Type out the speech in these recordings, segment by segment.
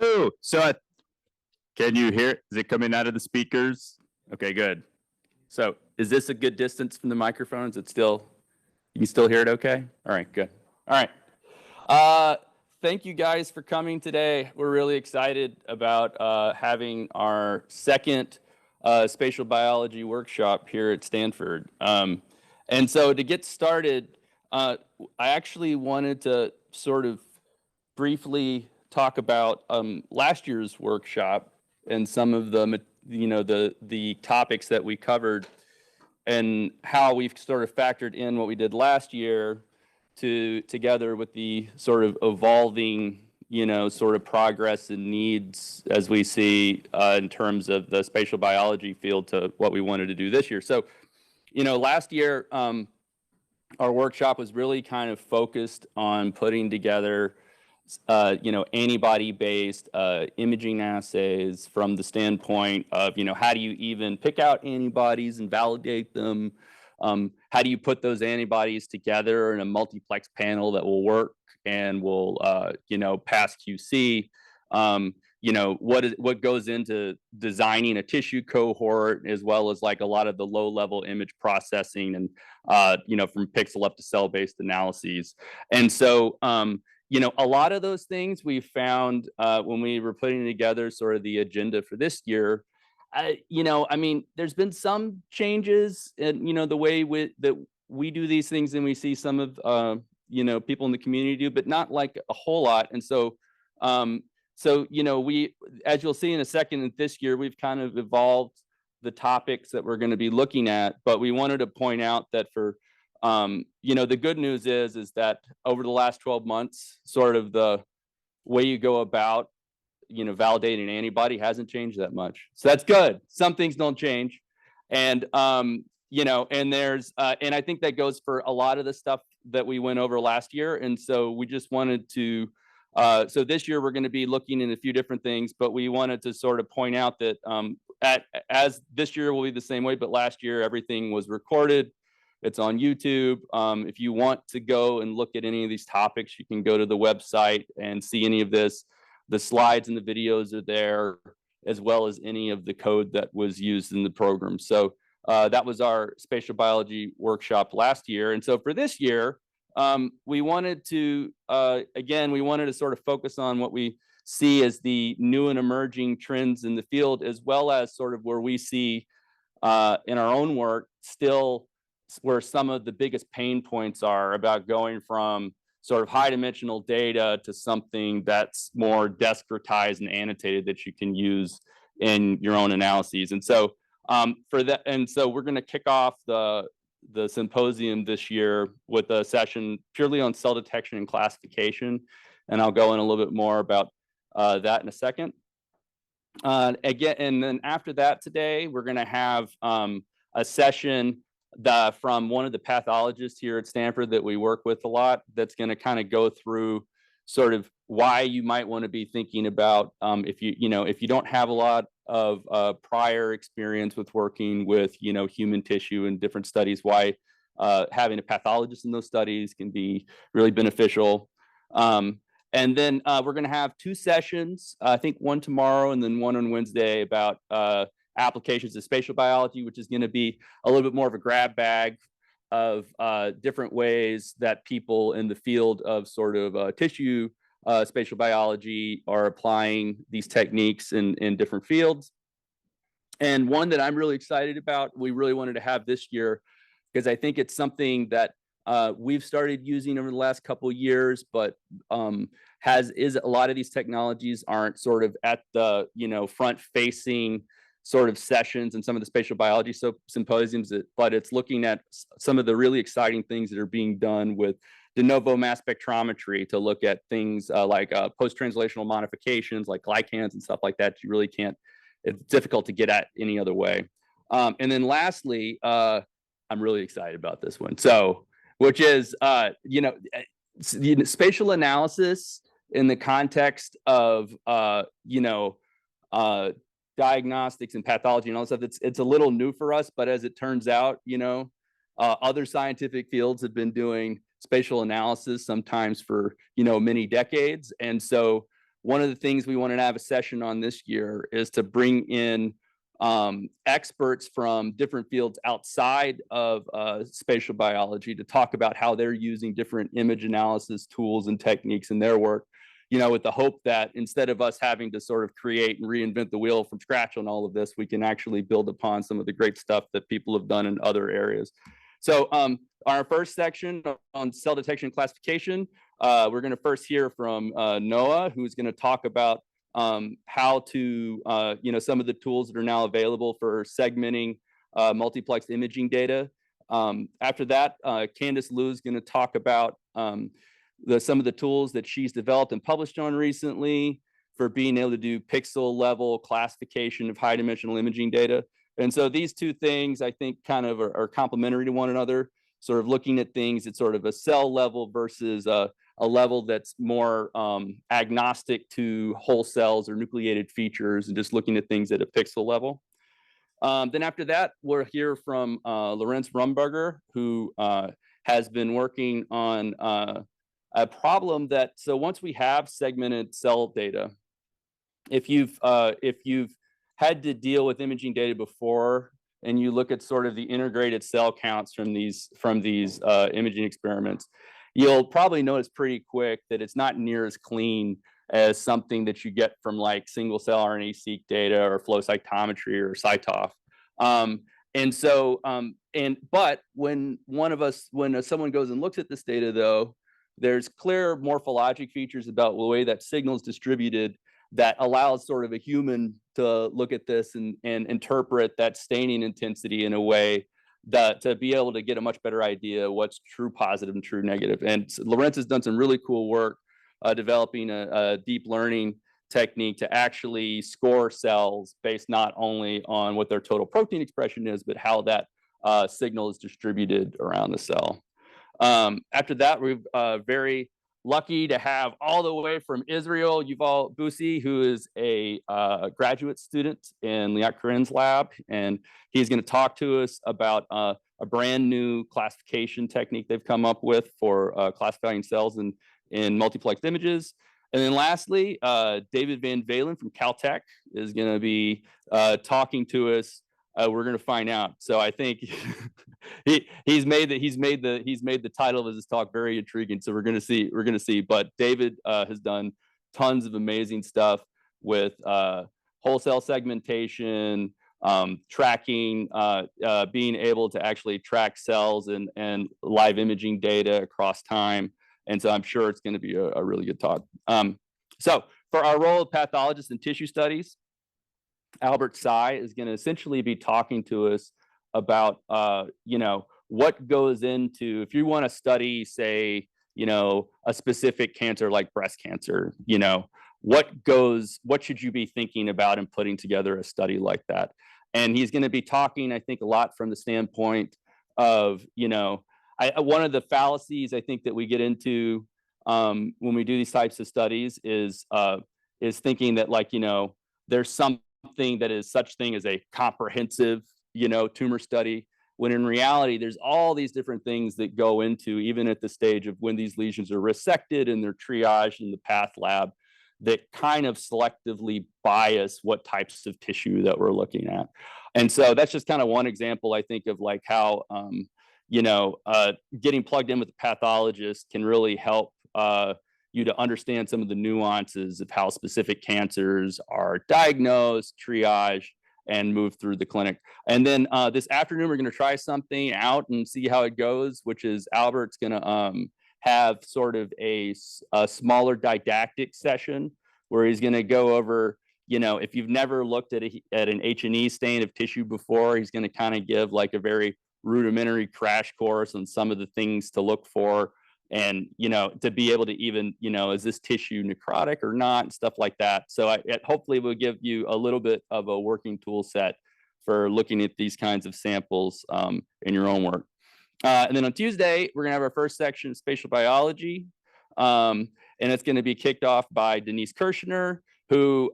Oh, can you hear? Is it coming out of the speakers? Okay, good. So is this a good distance from the microphone? Is it still, you can still hear it okay? All right, good. All right. Thank you guys for coming today. We're really excited about having our second spatial biology workshop here at Stanford. And so to get started, I actually wanted to sort of briefly talk about last year's workshop and some of the topics that we covered and how we've sort of factored in what we did last year together with the sort of evolving sort of progress and needs as we see in terms of the spatial biology field to what we wanted to do this year. So last year our workshop was really kind of focused on putting together antibody-based imaging assays from the standpoint of, how do you even pick out antibodies and validate them? How do you put those antibodies together in a multiplex panel that will work and will, pass QC? What goes into designing a tissue cohort, as well as like a lot of the low-level image processing and, from pixel up to cell-based analyses. And so, a lot of those things we found when we were putting together sort of the agenda for this year, there's been some changes in, the way that we do these things and we see some of, people in the community do, but not like a whole lot. And so, we, as you'll see in a second, this year, we've kind of evolved the topics that we're going to be looking at, but we wanted to point out that for the good news is that over the last 12 months, sort of the way you go about, validating an antibody hasn't changed that much. So that's good. Some things don't change. And, and there's, and I think that goes for a lot of the stuff that we went over last year. And so we just wanted to, so this year we're going to be looking at a few different things, but we wanted to sort of point out that as this year will be the same way, but last year everything was recorded. It's on YouTube. If you want to go and look at any of these topics, you can go to the website and see any of this. The slides and the videos are there, as well as any of the code that was used in the program. So that was our spatial biology workshop last year. And so for this year, we wanted to, again, we wanted to sort of focus on what we see as the new and emerging trends in the field, as well as sort of where we see in our own work still where some of the biggest pain points are about going from sort of high dimensional data to something that's more discretized and annotated that you can use in your own analyses. And so for that, and so we're going to kick off the symposium this year with a session purely on cell detection and classification. And I'll go in a little bit more about that in a second. Again, and then after that today, we're going to have a session from one of the pathologists here at Stanford that we work with a lot, that's going to kind of go through sort of why you might want to be thinking about if you don't have a lot of prior experience with working with human tissue and different studies, why having a pathologist in those studies can be really beneficial. And then we're going to have two sessions, I think one tomorrow and then one on Wednesday, about applications of spatial biology, which is going to be a little bit more of a grab bag of different ways that people in the field of sort of tissue spatial biology are applying these techniques in different fields. And one that I'm really excited about, we really wanted to have this year, because I think it's something that we've started using over the last couple of years, but is a lot of these technologies aren't sort of at the front facing sort of sessions and some of the spatial biology symposiums, but it's looking at some of the really exciting things that are being done with de novo mass spectrometry to look at things like post-translational modifications like glycans and stuff like that. You really can't, it's difficult to get at any other way. And then lastly, I'm really excited about this one. So, which is, spatial analysis in the context of, diagnostics and pathology and all that stuff. It's a little new for us, but as it turns out, other scientific fields have been doing spatial analysis sometimes for many decades. And so one of the things we wanted to have a session on this year is to bring in experts from different fields outside of spatial biology to talk about how they're using different image analysis tools and techniques in their work, with the hope that instead of us having to sort of create and reinvent the wheel from scratch on all of this, we can actually build upon some of the great stuff that people have done in other areas. So our first section on cell detection and classification, we're going to first hear from Noah, who's going to talk about how to, some of the tools that are now available for segmenting multiplexed imaging data. After that, Candace Liu is going to talk about some of the tools that she's developed and published on recently for being able to do pixel level classification of high dimensional imaging data. And so these two things, I think, kind of are complementary to one another, sort of looking at things at sort of a cell level versus a level that's more agnostic to whole cells or nucleated features and just looking at things at a pixel level. Then after that, we'll hear from Lorenz Rumberger, who has been working on a problem that, so once we have segmented cell data, if you've had to deal with imaging data before, and you look at sort of the integrated cell counts from these imaging experiments, you'll probably notice pretty quick that it's not near as clean as something that you get from like single cell RNA-seq data or flow cytometry or CyTOF. But when someone goes and looks at this data, though, there's clear morphologic features about the way that signal is distributed that allows sort of a human to look at this and interpret that staining intensity in a way that to be able to get a much better idea what's true positive and true negative. And Lorenz has done some really cool work developing a deep learning technique to actually score cells based not only on what their total protein expression is, but how that signal is distributed around the cell. After that, we're very lucky to have all the way from Israel, Yuval Busi, who is a graduate student in Liat Karen's lab. And he's going to talk to us about a brand new classification technique they've come up with for classifying cells in multiplexed images. And then lastly, David Van Valen from Caltech is going to be talking to us. We're going to find out. So I think he's made the title of his talk very intriguing. So we're going to see. But David has done tons of amazing stuff with whole cell segmentation, tracking, being able to actually track cells and live imaging data across time. And so I'm sure it's going to be a really good talk. So for our role of pathologists in tissue studies, Albert Tsai is going to essentially be talking to us about, what goes into, if you want to study, say, a specific cancer like breast cancer, what should you be thinking about in putting together a study like that? And he's going to be talking, I think, a lot from the standpoint of, one of the fallacies I think that we get into when we do these types of studies is thinking that there's something that is such thing as a comprehensive, tumor study, when in reality, there's all these different things that go into, even at the stage of when these lesions are resected and they're triaged in the path lab, that kind of selectively bias what types of tissue that we're looking at. And so that's just kind of one example, I think, of like how, getting plugged in with a pathologist can really help you to understand some of the nuances of how specific cancers are diagnosed, triaged, and moved through the clinic. And then this afternoon, we're going to try something out and see how it goes, which is Albert's going to have sort of a smaller didactic session where he's going to go over, if you've never looked at an H&E stain of tissue before, he's going to kind of give like a very rudimentary crash course on some of the things to look for. And, to be able to even, is this tissue necrotic or not, and stuff like that. So it hopefully will give you a little bit of a working tool set for looking at these kinds of samples in your own work. And then on Tuesday, we're going to have our first section, Spatial Biology. And it's going to be kicked off by Denise Kirshner, who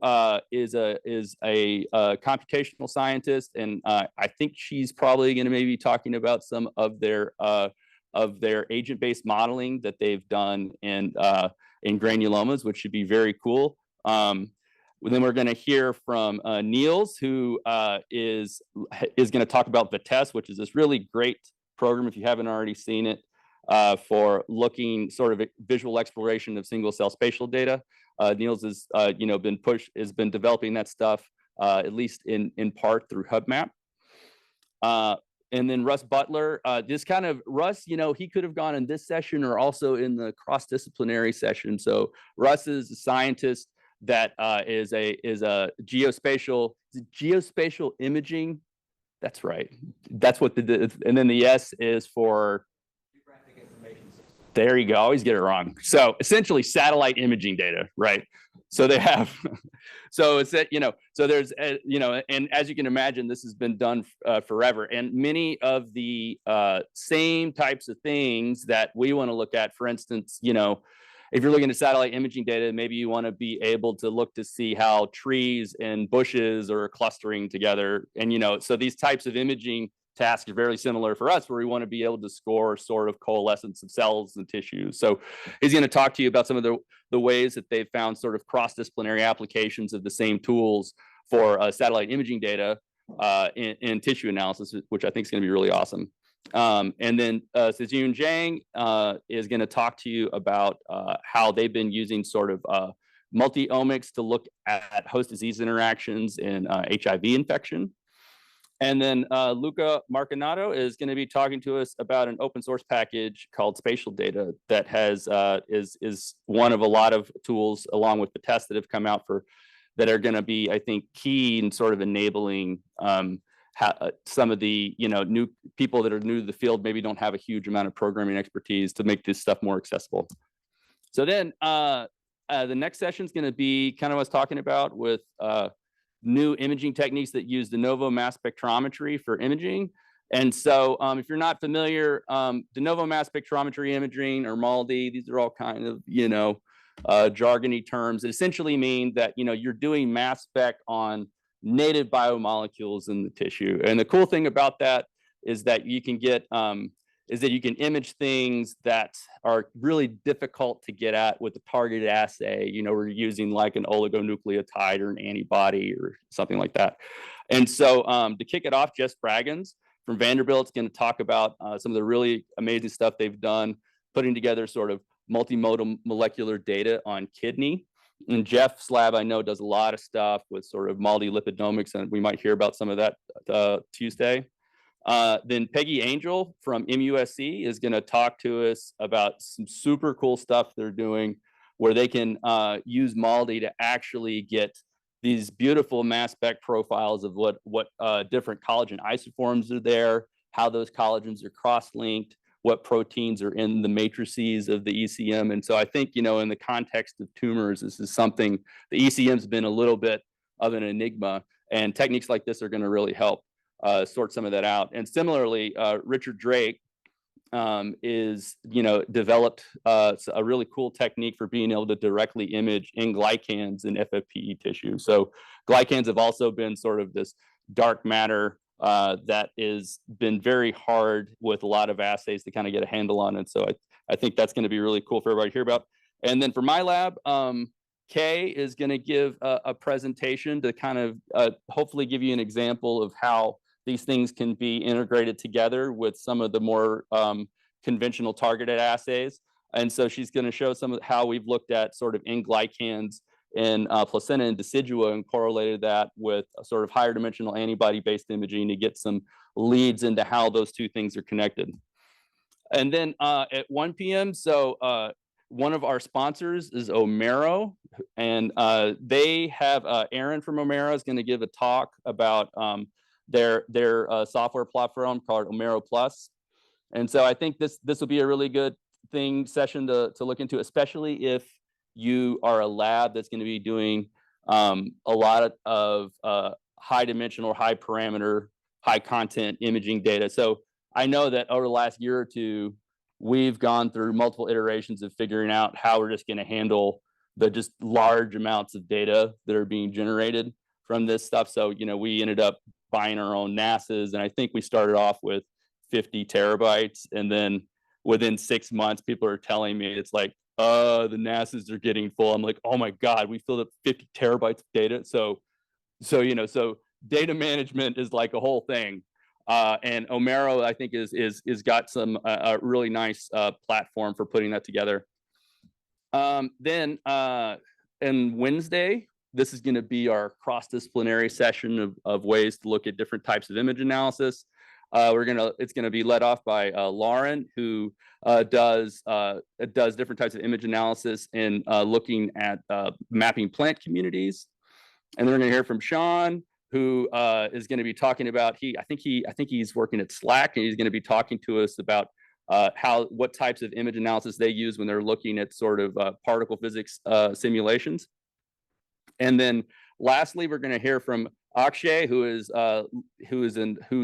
is a computational scientist. And I think she's probably going to maybe be talking about some of their agent-based modeling that they've done in granulomas, which should be very cool. Then we're going to hear from Niels, who is going to talk about VITESSE, which is this really great program, if you haven't already seen it, for looking sort of visual exploration of single cell spatial data. Niels has been developing that stuff, at least in part through HubMap. And then Russ Butler, Russ, he could have gone in this session or also in the cross-disciplinary session. So Russ is a scientist that is a geospatial imaging. That's right. That's what and then the S is for geographic information system. There you go. I always get it wrong. So essentially satellite imaging data, right? So they have, so it's that, so there's, and as you can imagine, this has been done forever. And many of the same types of things that we want to look at, for instance, if you're looking at satellite imaging data, maybe you want to be able to look to see how trees and bushes are clustering together. And, so these types of imaging tasks are very similar for us, where we want to be able to score sort of coalescence of cells and tissues. So he's going to talk to you about some of the ways that they've found sort of cross-disciplinary applications of the same tools for satellite imaging data in tissue analysis, which I think is going to be really awesome. And then Sejun Zhang is going to talk to you about how they've been using sort of multi-omics to look at host disease interactions in HIV infection. And then Luca Marcinato is going to be talking to us about an open source package called Spatial Data that has is one of a lot of tools along with the tests that have come out that are going to be, I think, key in sort of enabling some of the new people that are new to the field maybe don't have a huge amount of programming expertise to make this stuff more accessible. So then the next session is going to be kind of what I was talking about with new imaging techniques that use de novo mass spectrometry for imaging. And so if you're not familiar, de novo mass spectrometry imaging or MALDI, these are all kind of, jargony terms that essentially mean that, you're doing mass spec on native biomolecules in the tissue. And the cool thing about that is that you can get, you can image things that are really difficult to get at with a targeted assay. We're using like an oligonucleotide or an antibody or something like that. And so to kick it off, Jess Braggins from Vanderbilt is going to talk about some of the really amazing stuff they've done, putting together sort of multimodal molecular data on kidney. And Jeff's lab, I know, does a lot of stuff with sort of multilipidomics, and we might hear about some of that Tuesday. Then Peggy Angel from MUSC is going to talk to us about some super cool stuff they're doing where they can use MALDI to actually get these beautiful mass spec profiles of what different collagen isoforms are there, how those collagens are cross-linked, what proteins are in the matrices of the ECM. And so I think, in the context of tumors, this is something, the ECM's been a little bit of an enigma, and techniques like this are going to really help sort some of that out. And similarly, Richard Drake is, developed a really cool technique for being able to directly image in glycans in FFPE tissue. So glycans have also been sort of this dark matter that has been very hard with a lot of assays to kind of get a handle on. And so I think that's going to be really cool for everybody to hear about. And then for my lab, Kay is going to give a presentation to kind of hopefully give you an example of how these things can be integrated together with some of the more conventional targeted assays. And so she's going to show some of how we've looked at sort of in glycans in placenta and decidua and correlated that with a sort of higher dimensional antibody-based imaging to get some leads into how those two things are connected. And then at 1 p.m., so one of our sponsors is Omero, and they have Aaron from Omero is going to give a talk about their software platform called Omero Plus. And so I think this will be a really good session to look into, especially if you are a lab that's going to be doing a lot of high dimensional, high parameter, high content imaging data. So I know that over the last year or two, we've gone through multiple iterations of figuring out how we're just going to handle the just large amounts of data that are being generated from this stuff. So, we ended up buying our own NASA's, and I think we started off with 50 terabytes, and then within 6 months, people are telling me it's like, the NASA's are getting full. I'm like, oh my God, we filled up 50 terabytes of data. So data management is like a whole thing. And Omero, I think, is got some a really nice platform for putting that together. Then on Wednesday, this is going to be our cross-disciplinary session of ways to look at different types of image analysis. It's gonna be led off by Lauren, who does different types of image analysis and looking at mapping plant communities. And then we're gonna hear from Sean, who is going to be talking about, I think he's working at Slack, and he's going to be talking to us about what types of image analysis they use when they're looking at sort of particle physics simulations. And then lastly, we're going to hear from Akshay, who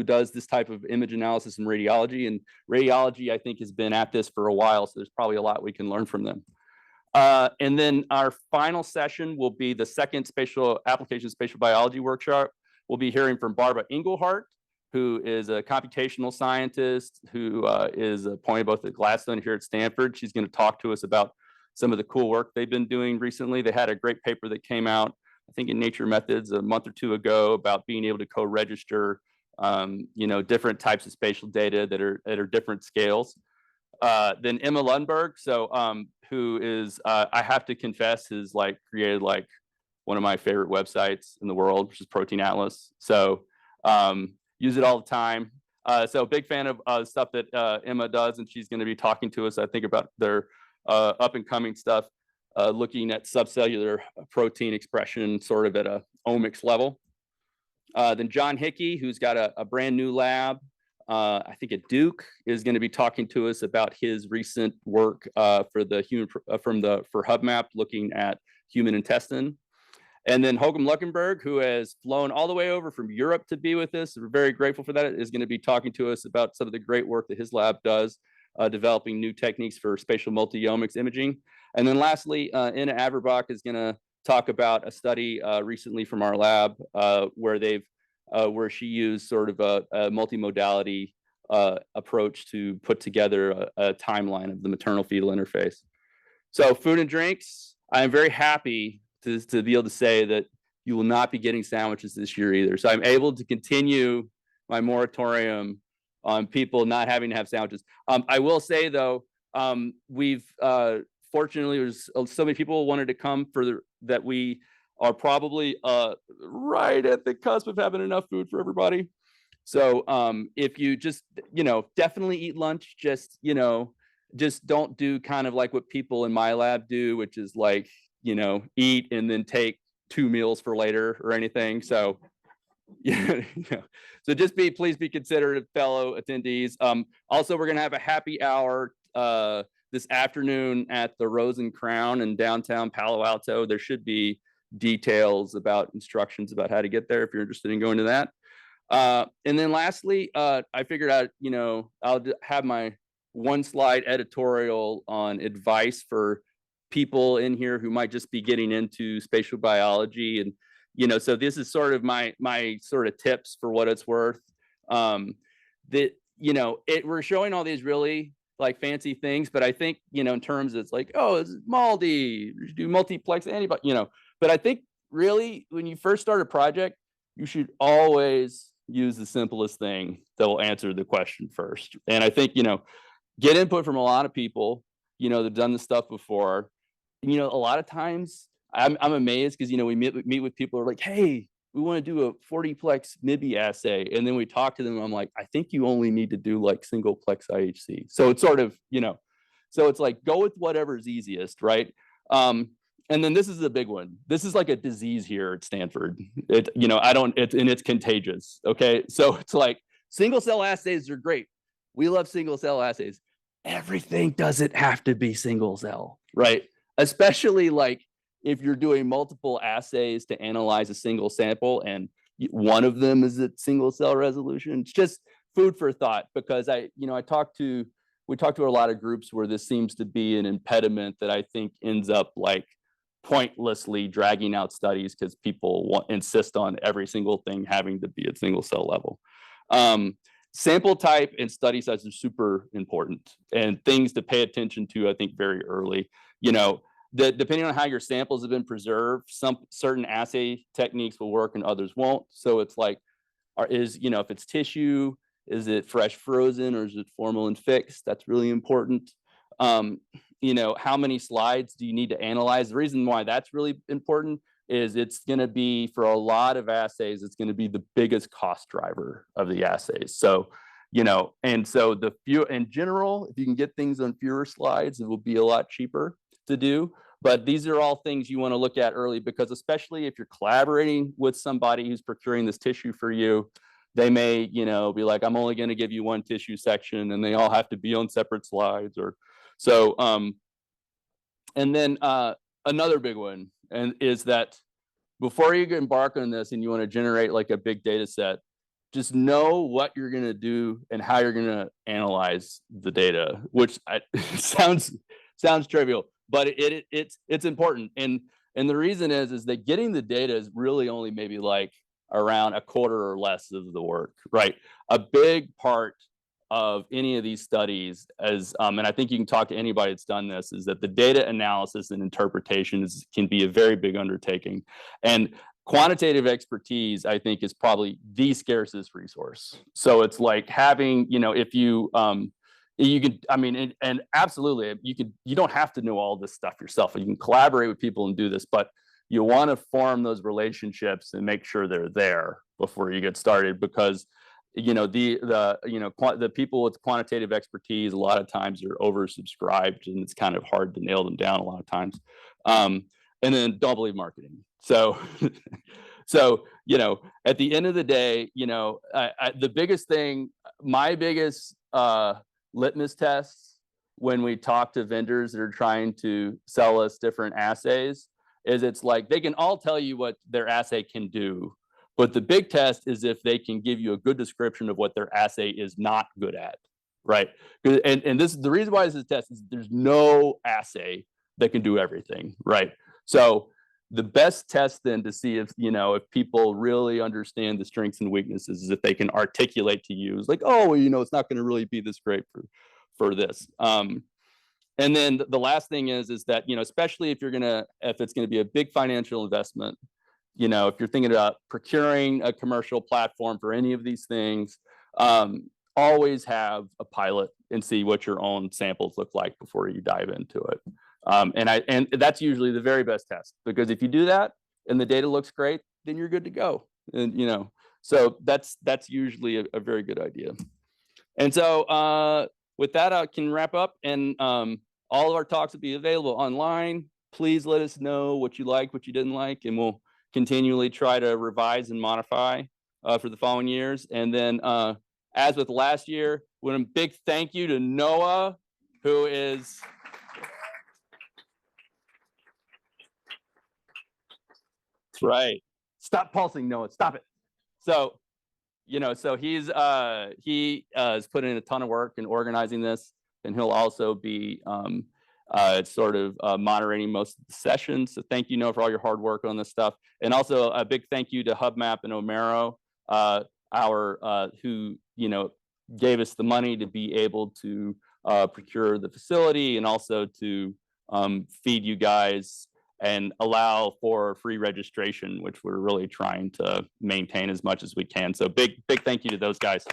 does this type of image analysis in radiology. And radiology, I think, has been at this for a while, so there's probably a lot we can learn from them. And then our final session will be the second spatial biology workshop. We'll be hearing from Barbara Engelhardt, who is a computational scientist who is appointed both at Gladstone here at Stanford. She's going to talk to us about some of the cool work they've been doing recently. They had a great paper that came out, I think, in Nature Methods a month or two ago about being able to co-register, different types of spatial data that are different scales. Then Emma Lundberg, who is, I have to confess, has created one of my favorite websites in the world, which is Protein Atlas. So use it all the time. So big fan of stuff that Emma does, and she's going to be talking to us, I think, about their up and coming stuff, looking at subcellular protein expression sort of at a omics level. Then John Hickey, who's got a brand new lab, I think at Duke, is going to be talking to us about his recent work for HubMap, looking at human intestine. And then Håkon Luckenberg, who has flown all the way over from Europe to be with us, we're very grateful for that, is going to be talking to us about some of the great work that his lab does, developing new techniques for spatial multi-omics imaging. And then lastly, Inna Averbach is going to talk about a study recently from our lab where she used sort of a multimodality approach to put together a timeline of the maternal-fetal interface. So food and drinks, I'm very happy to be able to say that you will not be getting sandwiches this year either. So I'm able to continue my moratorium on people not having to have sandwiches. I will say, though, we've fortunately, there's so many people wanted to come that we are probably right at the cusp of having enough food for everybody. So if you just, definitely eat lunch, just don't do kind of like what people in my lab do, which is eat and then take 2 meals for later or anything. So, so please be considerate, fellow attendees. Also, we're going to have a happy hour this afternoon at the Rose and Crown in downtown Palo Alto. There should be details about instructions about how to get there if you're interested in going to that. And then lastly, I figured out, I'll have my one slide editorial on advice for people in here who might just be getting into spatial biology. And, so this is sort of my sort of tips for what it's worth. We're showing all these really fancy things, but I think, in terms of it's it's MALDI, do multiplex antibody, but I think really when you first start a project, you should always use the simplest thing that will answer the question first. And I think, get input from a lot of people, that've done this stuff before. A lot of times I'm amazed because, we meet with people who are like, hey, we want to do a 40-plex MIBI assay. And then we talk to them. And I'm like, I think you only need to do single-plex IHC. So it's sort of, so it's go with whatever's easiest, right? And then this is a big one. This is like a disease here at Stanford. It's contagious. Okay. So it's single cell assays are great. We love single cell assays. Everything doesn't have to be single cell, right? Especially if you're doing multiple assays to analyze a single sample and one of them is at single cell resolution. It's just food for thought, because we talked to a lot of groups where this seems to be an impediment that I think ends up pointlessly dragging out studies because people insist on every single thing having to be at single cell level. sample type and study size are super important and things to pay attention to, I think, very early. Depending on how your samples have been preserved, some certain assay techniques will work and others won't. So it's like, if it's tissue, is it fresh frozen or is it formalin fixed? That's really important. How many slides do you need to analyze? The reason why that's really important is it's going to be, for a lot of assays, it's going to be the biggest cost driver of the assays. So, and so in general, if you can get things on fewer slides, it will be a lot cheaper to do. But these are all things you want to look at early, because especially if you're collaborating with somebody who's procuring this tissue for you, they may, be like, I'm only going to give you one tissue section and they all have to be on separate slides. Or so, and then another big one is that before you embark on this and you want to generate like a big data set, just know what you're going to do and how you're going to analyze the data, which sounds trivial, but it's important. And the reason is that getting the data is really only maybe like around a quarter or less of the work, right? A big part of any of these studies, and I think you can talk to anybody that's done this, is that the data analysis and interpretation can be a very big undertaking. And quantitative expertise, I think, is probably the scarcest resource. So it's like having, if you could, and absolutely, you don't have to know all this stuff yourself. You can collaborate with people and do this, but you want to form those relationships and make sure they're there before you get started, because the people with quantitative expertise a lot of times are oversubscribed and it's kind of hard to nail them down a lot of times. And then don't believe marketing. So at the end of the day, the biggest thing, my biggest litmus tests when we talk to vendors that are trying to sell us different assays is, it's like they can all tell you what their assay can do, but the big test is if they can give you a good description of what their assay is not good at, right? And this is the reason why this is a test, is there's no assay that can do everything, right? So the best test then to see if people really understand the strengths and weaknesses is if they can articulate to you, it's like, oh, well, it's not going to really be this great for this. And then the last thing is that, especially if it's going to be a big financial investment, if you're thinking about procuring a commercial platform for any of these things, always have a pilot and see what your own samples look like before you dive into it. And that's usually the very best test, because if you do that and the data looks great, then you're good to go. And so that's usually a very good idea. And so with that, I can wrap up, and all of our talks will be available online. Please let us know what you liked, what you didn't like, and we'll continually try to revise and modify for the following years. And then as with last year, with a big thank you to Noah, who is right. Stop pulsing, Noah. Stop it. So, so he has put in a ton of work in organizing this, and he'll also be moderating most of the sessions. So thank you, Noah, for all your hard work on this stuff. And also a big thank you to HubMap and Omero, who gave us the money to be able to procure the facility, and also to feed you guys and allow for free registration, which we're really trying to maintain as much as we can. So big thank you to those guys.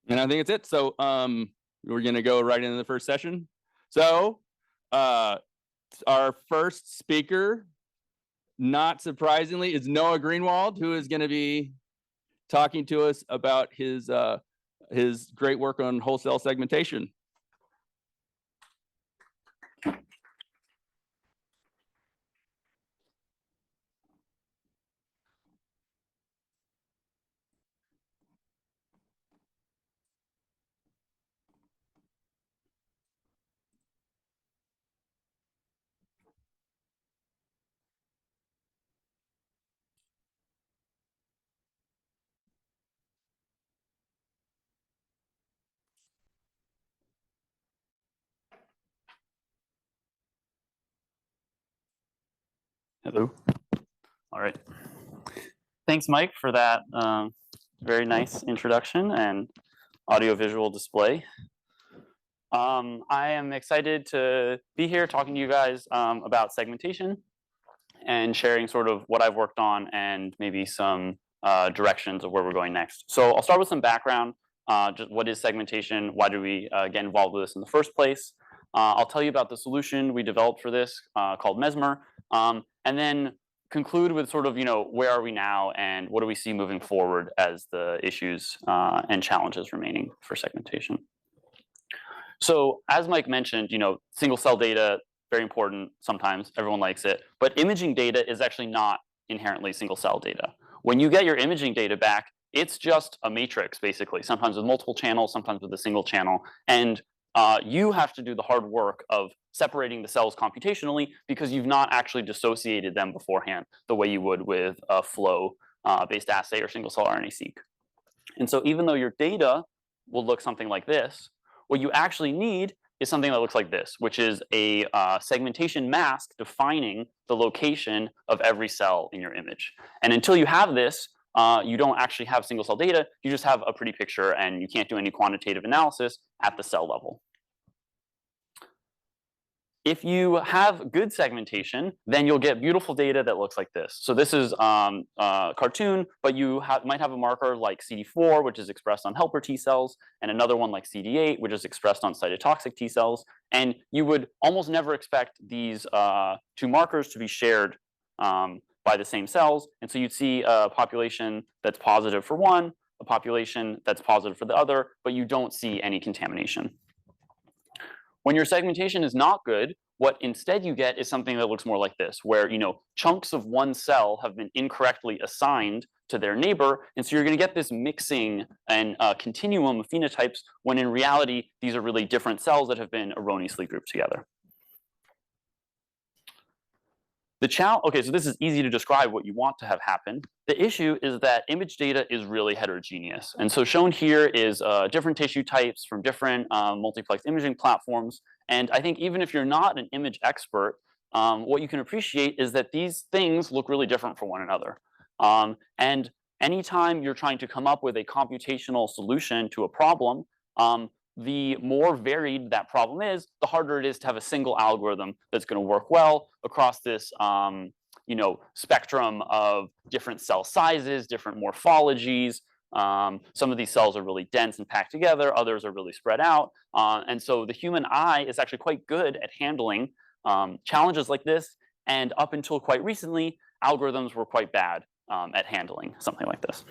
And I think it's it. So we're going to go right into the first session. So our first speaker, not surprisingly, is Noah Greenwald, who is going to be talking to us about his great work on wholesale segmentation. Hello. All right. Thanks, Mike, for that very nice introduction and audiovisual display. I am excited to be here talking to you guys about segmentation and sharing sort of what I've worked on and maybe some directions of where we're going next. So I'll start with some background. Just what is segmentation? Why do we get involved with this in the first place? I'll tell you about the solution we developed for this called Mesmer, and then conclude with sort of, where are we now and what do we see moving forward as the issues and challenges remaining for segmentation. So as Mike mentioned, single cell data, very important sometimes, everyone likes it, but imaging data is actually not inherently single cell data. When you get your imaging data back, it's just a matrix basically, sometimes with multiple channels, sometimes with a single channel, and you have to do the hard work of separating the cells computationally because you've not actually dissociated them beforehand the way you would with a flow-based assay or single cell RNA-seq. And so even though your data will look something like this, what you actually need is something that looks like this, which is a segmentation mask defining the location of every cell in your image. And until you have this, you don't actually have single cell data, you just have a pretty picture and you can't do any quantitative analysis at the cell level. If you have good segmentation, then you'll get beautiful data that looks like this. So this is a cartoon, but you might have a marker like CD4, which is expressed on helper T cells, and another one like CD8, which is expressed on cytotoxic T cells. And you would almost never expect these two markers to be shared by the same cells. And so you'd see a population that's positive for one, a population that's positive for the other, but you don't see any contamination. When your segmentation is not good, what instead you get is something that looks more like this, where chunks of one cell have been incorrectly assigned to their neighbor, and so you're going to get this mixing and continuum of phenotypes, when in reality these are really different cells that have been erroneously grouped together. Okay, so this is easy to describe what you want to have happen. The issue is that image data is really heterogeneous. And so shown here is different tissue types from different multiplex imaging platforms. And I think even if you're not an image expert, what you can appreciate is that these things look really different from one another. And anytime you're trying to come up with a computational solution to a problem, the more varied that problem is, the harder it is to have a single algorithm that's going to work well across this spectrum of different cell sizes, different morphologies. Some of these cells are really dense and packed together, others are really spread out. And so the human eye is actually quite good at handling challenges like this. And up until quite recently, algorithms were quite bad at handling something like this.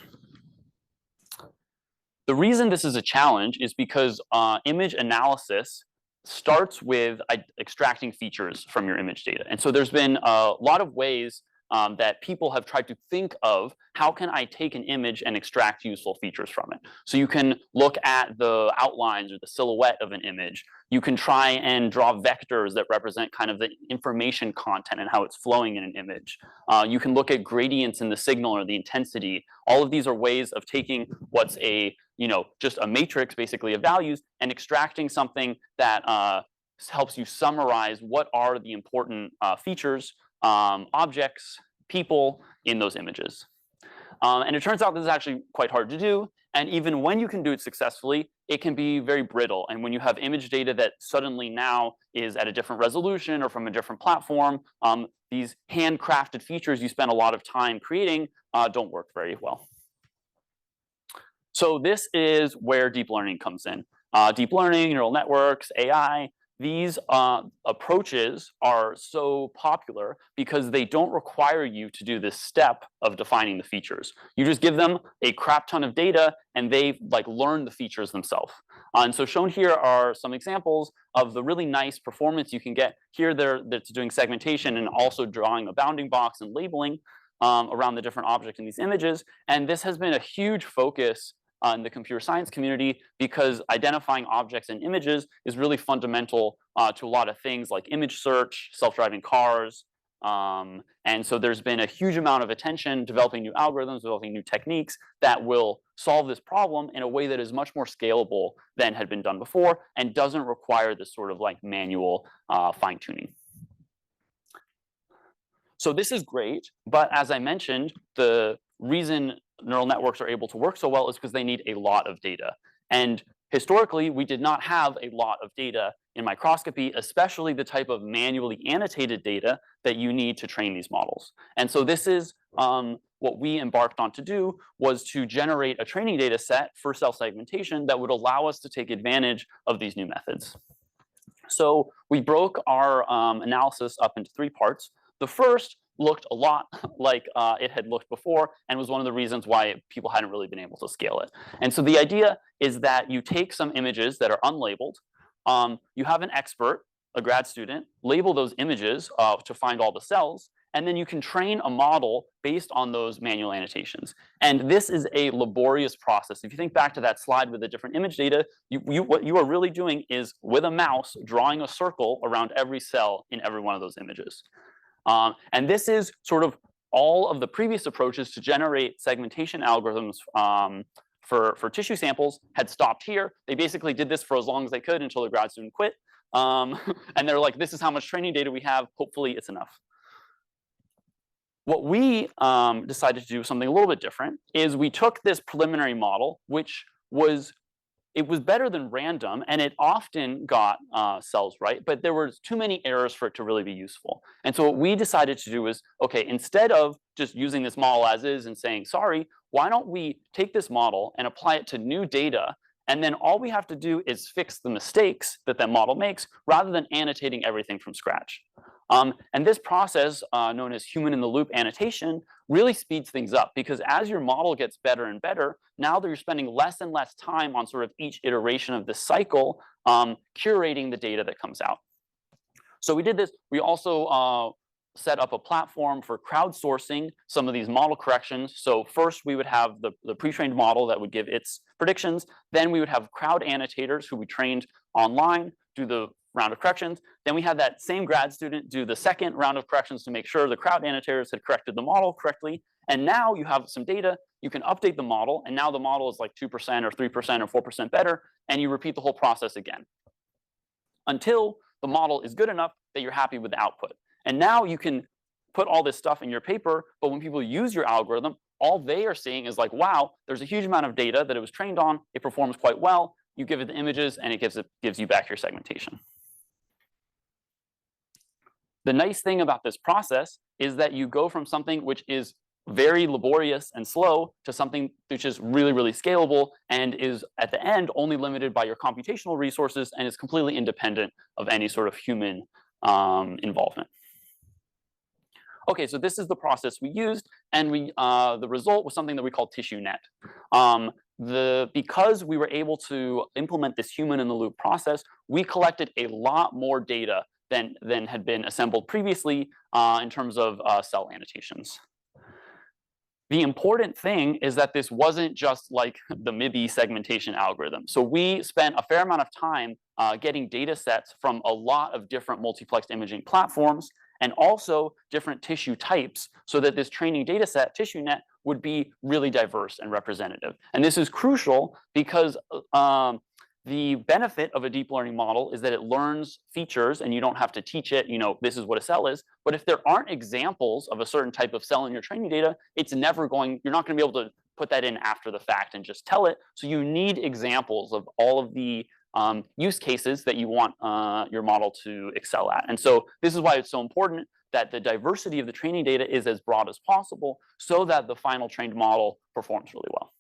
The reason this is a challenge is because image analysis starts with extracting features from your image data. And so there's been a lot of ways that people have tried to think of how can I take an image and extract useful features from it. So you can look at the outlines or the silhouette of an image. You can try and draw vectors that represent kind of the information content and how it's flowing in an image. You can look at gradients in the signal or the intensity. All of these are ways of taking what's just a matrix basically of values and extracting something that helps you summarize what are the important features, objects, people in those images. And it turns out this is actually quite hard to do. And even when you can do it successfully, it can be very brittle. And when you have image data that suddenly now is at a different resolution or from a different platform, these handcrafted features you spend a lot of time creating don't work very well. So this is where deep learning comes in. Deep learning, neural networks, AI, these approaches are so popular because they don't require you to do this step of defining the features. You just give them a crap ton of data and they learn the features themselves. And so shown here are some examples of the really nice performance you can get. Here that's doing segmentation and also drawing a bounding box and labeling around the different objects in these images. And this has been a huge focus in the computer science community because identifying objects and images is really fundamental to a lot of things like image search, self-driving cars. And so there's been a huge amount of attention developing new algorithms, developing new techniques that will solve this problem in a way that is much more scalable than had been done before and doesn't require this sort of manual fine-tuning. So this is great, but as I mentioned, the reason neural networks are able to work so well is because they need a lot of data. And historically, we did not have a lot of data in microscopy, especially the type of manually annotated data that you need to train these models. And so this is what we embarked on to do, was to generate a training data set for cell segmentation that would allow us to take advantage of these new methods. So we broke our analysis up into 3 parts. The first looked a lot like it had looked before, and was one of the reasons why people hadn't really been able to scale it. And so the idea is that you take some images that are unlabeled, you have an expert, a grad student, label those images to find all the cells, and then you can train a model based on those manual annotations. And this is a laborious process. If you think back to that slide with the different image data, what you are really doing is, with a mouse, drawing a circle around every cell in every one of those images. And this is sort of all of the previous approaches to generate segmentation algorithms for tissue samples had stopped here. They basically did this for as long as they could until the grad student quit. And they're like, this is how much training data we have. Hopefully it's enough. What we decided to do something a little bit different is we took this preliminary model, which was better than random, and it often got cells right, but there were too many errors for it to really be useful. And so what we decided to do is, okay, instead of just using this model as is and saying, sorry, why don't we take this model and apply it to new data, and then all we have to do is fix the mistakes that that model makes, rather than annotating everything from scratch. And this process, known as human-in-the-loop annotation, really speeds things up, because as your model gets better and better, now that you're spending less and less time on sort of each iteration of this cycle, curating the data that comes out. So we did this. We also set up a platform for crowdsourcing some of these model corrections. So first we would have the pre-trained model that would give its predictions. Then we would have crowd annotators who we trained online do the round of corrections. Then we had that same grad student do the second round of corrections to make sure the crowd annotators had corrected the model correctly. And now you have some data, you can update the model, and now the model is like 2% or 3% or 4% better, and you repeat the whole process again, until the model is good enough that you're happy with the output. And now you can put all this stuff in your paper, but when people use your algorithm, all they are seeing is like, wow, there's a huge amount of data that it was trained on, it performs quite well, you give it the images, and it gives you back your segmentation. The nice thing about this process is that you go from something which is very laborious and slow to something which is really, really scalable and is at the end only limited by your computational resources and is completely independent of any sort of human involvement. Okay, so this is the process we used, and the result was something that we call TissueNet. Because we were able to implement this human-in-the-loop process, we collected a lot more data than had been assembled previously in terms of cell annotations. The important thing is that this wasn't just like the MIBI segmentation algorithm. So we spent a fair amount of time getting data sets from a lot of different multiplexed imaging platforms, and also different tissue types, so that this training data set, TissueNet, would be really diverse and representative. And this is crucial because the benefit of a deep learning model is that it learns features and you don't have to teach it, this is what a cell is. But if there aren't examples of a certain type of cell in your training data, you're not going to be able to put that in after the fact and just tell it. So you need examples of all of the use cases that you want your model to excel at. And so this is why it's so important that the diversity of the training data is as broad as possible, so that the final trained model performs really well.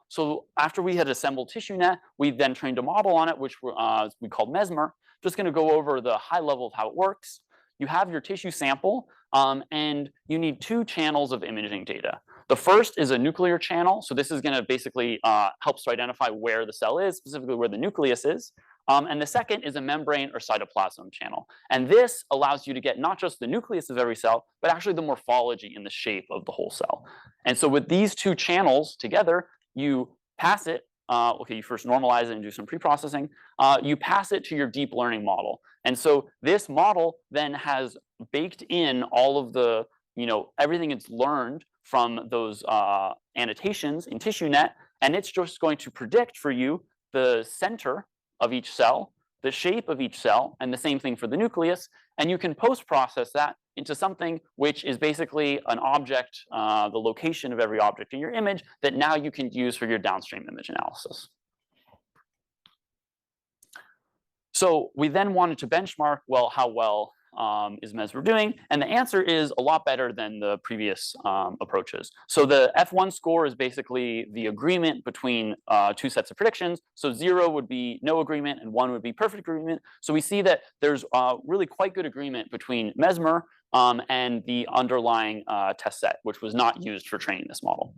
So after we had assembled TissueNet, we then trained a model on it, which we called Mesmer. Just going to go over the high level of how it works. You have your tissue sample, and you need 2 channels of imaging data. The first is a nuclear channel. So this is going to basically helps to identify where the cell is, specifically where the nucleus is. And the second is a membrane or cytoplasm channel. And this allows you to get not just the nucleus of every cell, but actually the morphology and the shape of the whole cell. And so with these 2 channels together, you pass it. Okay, you first normalize it and do some pre-processing. You pass it to your deep learning model. And so this model then has baked in all of the, everything it's learned from those annotations in TissueNet, and it's just going to predict for you the center of each cell, the shape of each cell, and the same thing for the nucleus, and you can post-process that into something which is basically an object, the location of every object in your image that now you can use for your downstream image analysis. So we then wanted to benchmark, well, how well is Mesmer doing? And the answer is a lot better than the previous approaches. So the F1 score is basically the agreement between two sets of predictions. So 0 would be no agreement and 1 would be perfect agreement. So we see that there's really quite good agreement between Mesmer and the underlying test set, which was not used for training this model.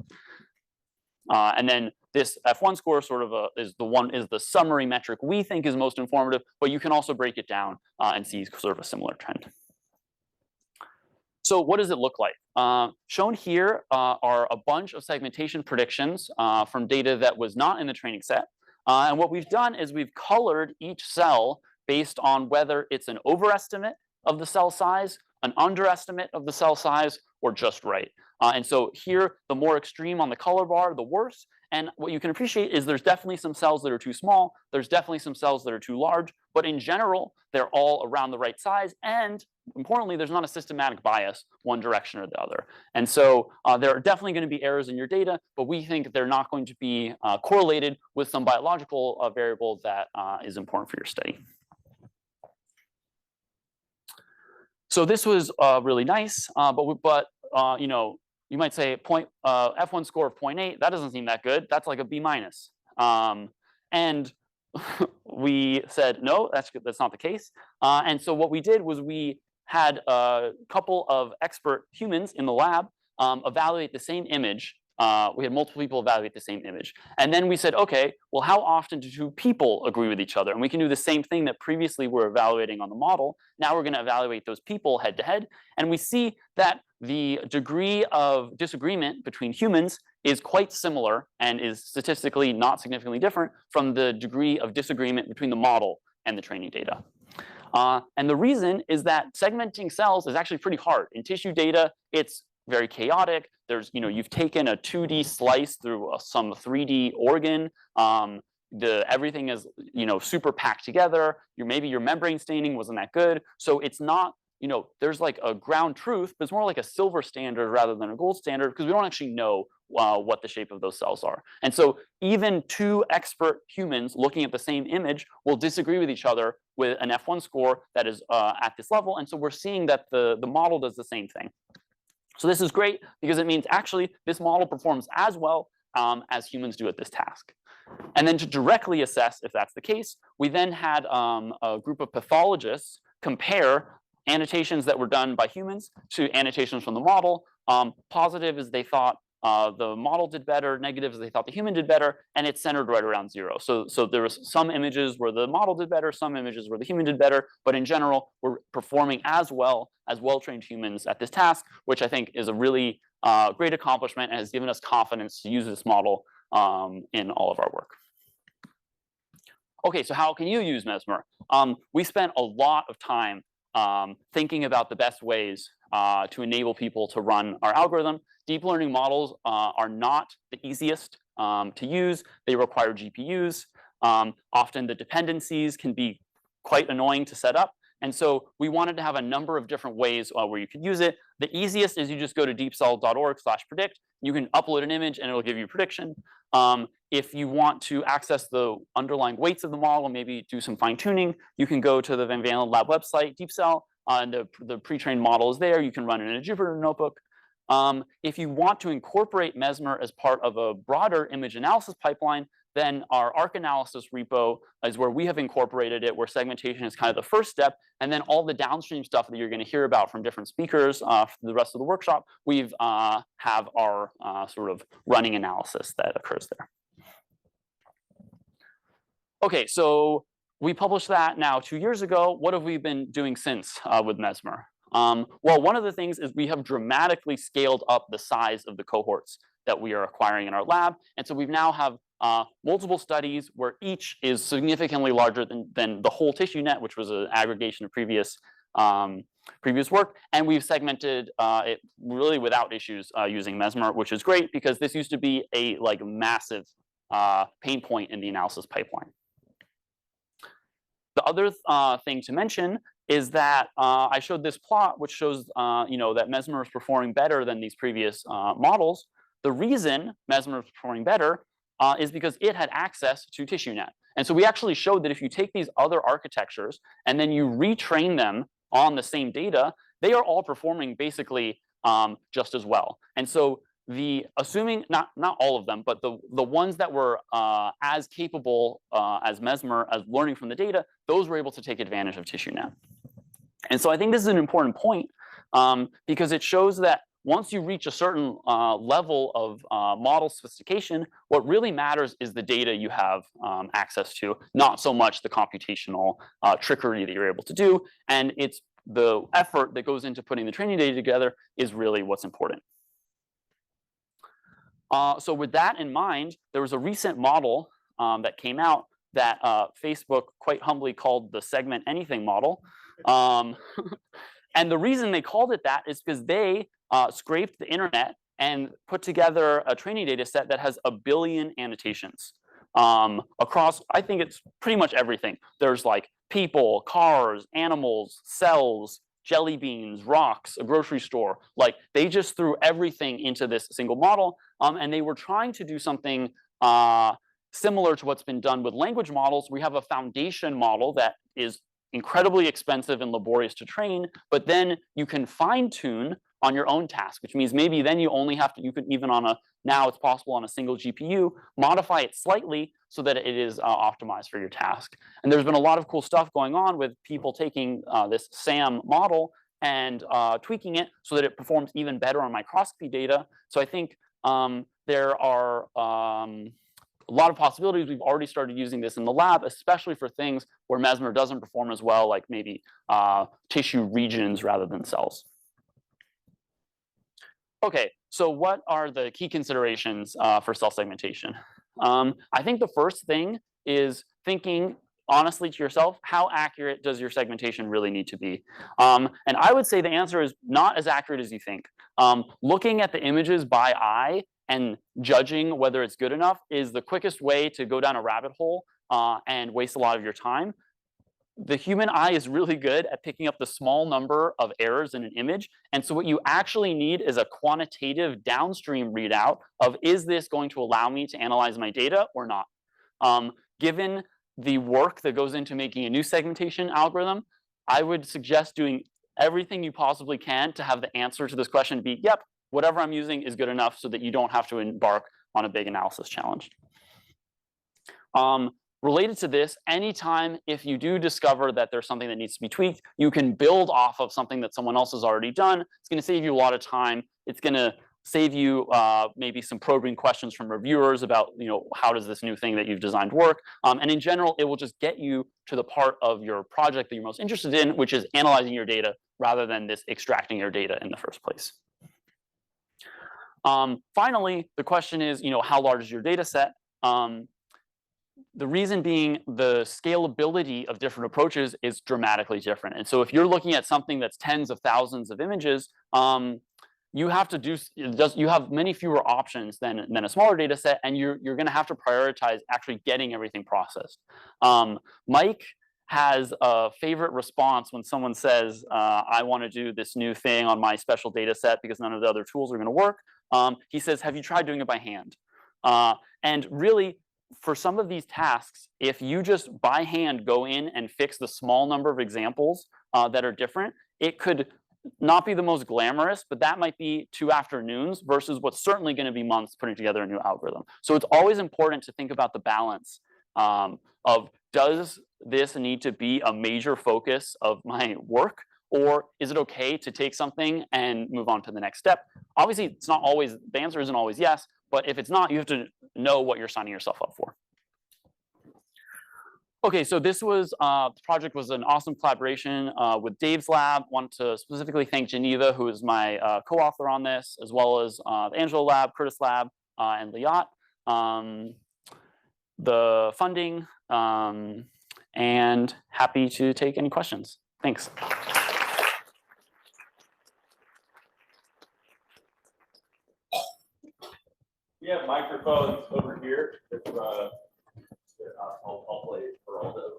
And then this F1 score sort of is the summary metric we think is most informative, but you can also break it down and see sort of a similar trend. So what does it look like? Shown here are a bunch of segmentation predictions from data that was not in the training set. And what we've done is we've colored each cell based on whether it's an overestimate of the cell size, an underestimate of the cell size, or just right. And so here, the more extreme on the color bar, the worse. And what you can appreciate is there's definitely some cells that are too small. There's definitely some cells that are too large. But in general, they're all around the right size. And importantly, there's not a systematic bias one direction or the other. And so there are definitely going to be errors in your data, but we think they're not going to be correlated with some biological variable that is important for your study. So this was really nice, but you know, you might say F1 score of 0.8, that doesn't seem that good. That's like a B-. And we said, no, that's not the case. And so what we did was we had a couple of expert humans in the lab evaluate the same image. We had multiple people evaluate the same image. And then we said, okay, well, how often do two people agree with each other? And we can do the same thing that previously we're evaluating on the model. Now we're going to evaluate those people head to head. And we see that the degree of disagreement between humans is quite similar and is statistically not significantly different from the degree of disagreement between the model and the training data. And the reason is that segmenting cells is actually pretty hard. In tissue data, it's very chaotic. There's, you know, you've taken a 2D slice through some 3D organ. Everything is, you know, super packed together. Maybe your membrane staining wasn't that good. So it's not, you know, there's like a ground truth, but it's more like a silver standard rather than a gold standard because we don't actually know what the shape of those cells are. And so even two expert humans looking at the same image will disagree with each other with an F1 score that is at this level. And so we're seeing that the model does the same thing. So this is great because it means actually this model performs as well as humans do at this task. And then to directly assess if that's the case, we then had a group of pathologists compare annotations that were done by humans to annotations from the model. Positive is they thought the model did better, negative is they thought the human did better, and it's centered right around 0. So there was some images where the model did better, some images where the human did better, but in general, we're performing as well as well-trained humans at this task, which I think is a really great accomplishment and has given us confidence to use this model in all of our work. Okay, so how can you use Mesmer? We spent a lot of time thinking about the best ways to enable people to run our algorithm. Deep learning models are not the easiest to use. They require GPUs. Often the dependencies can be quite annoying to set up. And so we wanted to have a number of different ways where you could use it. The easiest is you just go to deepcell.org/predict. You can upload an image and it'll give you a prediction. If you want to access the underlying weights of the model and maybe do some fine tuning, you can go to the Van Valen Lab website, DeepCell, and the pre-trained model is there. You can run it in a Jupyter notebook. If you want to incorporate Mesmer as part of a broader image analysis pipeline, then our ARC analysis repo is where we have incorporated it, where segmentation is kind of the first step. And then all the downstream stuff that you're going to hear about from different speakers for the rest of the workshop, we've have our sort of running analysis that occurs there. Okay, so we published that now 2 years ago. What have we been doing since with Mesmer? Well, one of the things is we have dramatically scaled up the size of the cohorts that we are acquiring in our lab. And so we now have multiple studies where each is significantly larger than the whole tissue net, which was an aggregation of previous work. And we've segmented it really without issues using Mesmer, which is great because this used to be a massive pain point in the analysis pipeline. The other thing to mention is that I showed this plot, which shows that Mesmer is performing better than these previous models. The reason Mesmer is performing better is because it had access to TissueNet. And so we actually showed that if you take these other architectures and then you retrain them on the same data, they are all performing basically just as well. And so assuming not all of them, but the ones that were as capable as Mesmer as learning from the data, those were able to take advantage of TissueNet. And so I think this is an important point because it shows that once you reach a certain level of model sophistication, what really matters is the data you have access to, not so much the computational trickery that you're able to do. And it's the effort that goes into putting the training data together is really what's important. So with that in mind, there was a recent model that came out that Facebook quite humbly called the segment anything model. And the reason they called it that is because they scraped the internet and put together a training data set that has 1 billion annotations across, I think it's pretty much everything. There's like people, cars, animals, cells, jelly beans, rocks, a grocery store. Like they just threw everything into this single model. And they were trying to do something similar to what's been done with language models. We have a foundation model that is incredibly expensive and laborious to train, but then you can fine tune on your own task, which means maybe then you only have to, you can even now it's possible on a single GPU, modify it slightly so that it is optimized for your task. And there's been a lot of cool stuff going on with people taking this SAM model and tweaking it so that it performs even better on microscopy data. So I think there are a lot of possibilities. We've already started using this in the lab, especially for things where Mesmer doesn't perform as well, like maybe tissue regions rather than cells. Okay, so what are the key considerations for cell segmentation? I think the first thing is thinking honestly to yourself, how accurate does your segmentation really need to be? And I would say the answer is not as accurate as you think. Looking at the images by eye and judging whether it's good enough is the quickest way to go down a rabbit hole and waste a lot of your time. The human eye is really good at picking up the small number of errors in an image. And so what you actually need is a quantitative downstream readout of, is this going to allow me to analyze my data or not? Given the work that goes into making a new segmentation algorithm, I would suggest doing everything you possibly can to have the answer to this question be, yep, whatever I'm using is good enough so that you don't have to embark on a big analysis challenge. Related to this, anytime if you do discover that there's something that needs to be tweaked, you can build off of something that someone else has already done. It's going to save you a lot of time. It's going to save you maybe some probing questions from reviewers about, how does this new thing that you've designed work? And in general, it will just get you to the part of your project that you're most interested in, which is analyzing your data rather than this extracting your data in the first place. Finally, the question is, how large is your data set? The reason being the scalability of different approaches is dramatically different. And so if you're looking at something that's tens of thousands of images, you have many fewer options than a smaller data set, and you're going to have to prioritize actually getting everything processed. Mike has a favorite response when someone says, I want to do this new thing on my special data set because none of the other tools are going to work. He says, have you tried doing it by hand? And really, for some of these tasks, if you just by hand go in and fix the small number of examples that are different, it could not be the most glamorous, but that might be 2 afternoons versus what's certainly going to be months putting together a new algorithm. So it's always important to think about the balance of, does this need to be a major focus of my work, or is it okay to take something and move on to the next step? Obviously, it's not always, the answer isn't always yes, but if it's not, you have to know what you're signing yourself up for. Okay, so this project was an awesome collaboration with Dave's lab. Want to specifically thank Geneva, who is my co-author on this, as well as the Angelo Lab, Curtis Lab, and Liat. The funding, and happy to take any questions. Thanks. We have microphones over here. If, I'll play for all the.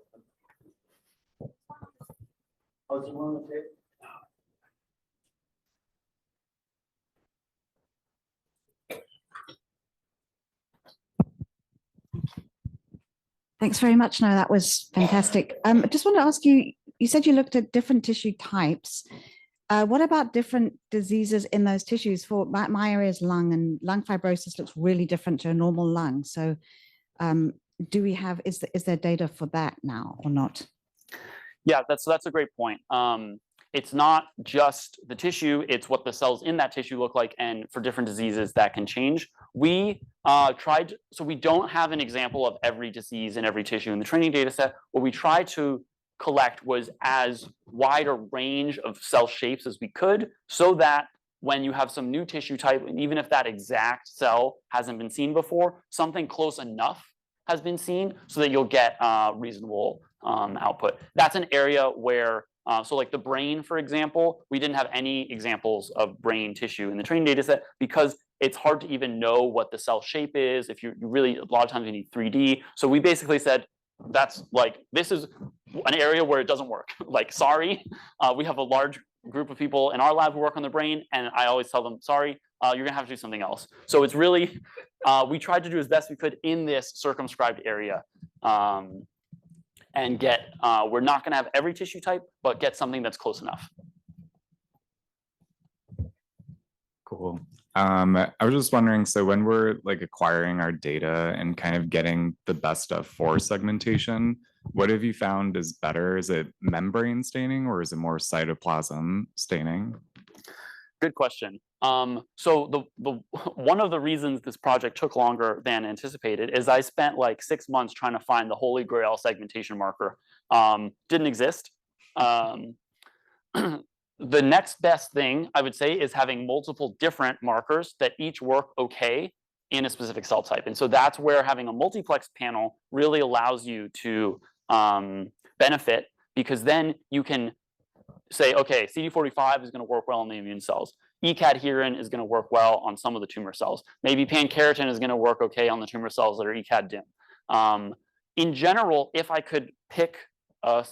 Thanks very much. No, that was fantastic. I just want to ask you, you said you looked at different tissue types. What about different diseases in those tissues? For my area is lung, and lung fibrosis looks really different to a normal lung. So do we have, is there data for that now or not? Yeah, that's a great point. It's not just the tissue, it's what the cells in that tissue look like, and for different diseases that can change. We so we don't have an example of every disease in every tissue in the training data set. What we tried to collect was as wide a range of cell shapes as we could, so that when you have some new tissue type, and even if that exact cell hasn't been seen before, something close enough has been seen so that you'll get reasonable output. That's an area where, so like the brain, for example, we didn't have any examples of brain tissue in the training data set because it's hard to even know what the cell shape is. If you really, a lot of times you need 3D. So we basically said, that's like, this is an area where it doesn't work. Like, sorry, we have a large group of people in our lab who work on the brain, and I always tell them, sorry, you're gonna have to do something else. So it's really, we tried to do as best we could in this circumscribed area and get, we're not gonna have every tissue type, but get something that's close enough. Cool. I was just wondering, so when we're like acquiring our data and kind of getting the best stuff for segmentation, what have you found is better? Is it membrane staining or is it more cytoplasm staining? Good question. So the one of the reasons this project took longer than anticipated is I spent like 6 months trying to find the holy grail segmentation marker. Didn't exist. The next best thing I would say is having multiple different markers that each work okay in a specific cell type. And so that's where having a multiplex panel really allows you to benefit, because then you can say, okay, CD45 is going to work well on the immune cells. ECadherin is going to work well on some of the tumor cells. Maybe pankeratin is going to work okay on the tumor cells that are ECAD dim. In general, if I could pick a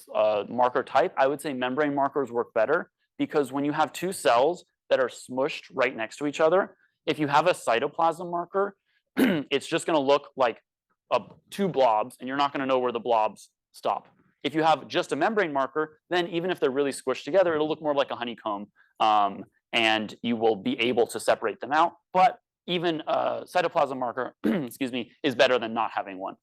marker type, I would say membrane markers work better, because when you have two cells that are smushed right next to each other, if you have a cytoplasm marker, it's just going to look like two blobs, and you're not going to know where the blobs stop. If you have just a membrane marker, then even if they're really squished together, it'll look more like a honeycomb, and you will be able to separate them out. But even a cytoplasm marker, excuse me, is better than not having one.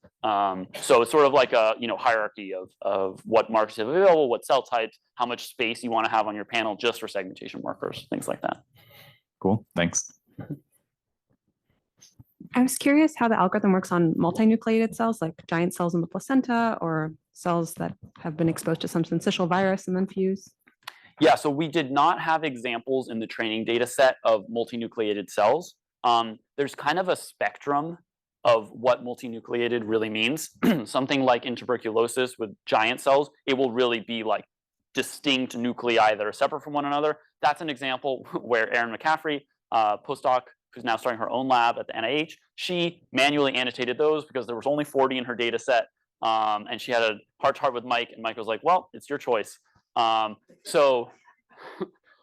So it's sort of like a hierarchy of what markers are available, what cell types, how much space you want to have on your panel just for segmentation markers, things like that. Cool, thanks. I was curious how the algorithm works on multinucleated cells, like giant cells in the placenta or cells that have been exposed to some syncytial virus and then fuse. Yeah, so we did not have examples in the training data set of multinucleated cells. There's kind of a spectrum of what multinucleated really means. Something like in tuberculosis with giant cells, it will really be like distinct nuclei that are separate from one another. That's an example where Erin McCaffrey, postdoc, who's now starting her own lab at the NIH, she manually annotated those because there was only 40 in her data set. And she had a heart-to-heart with Mike, and Mike was like, well, it's your choice. So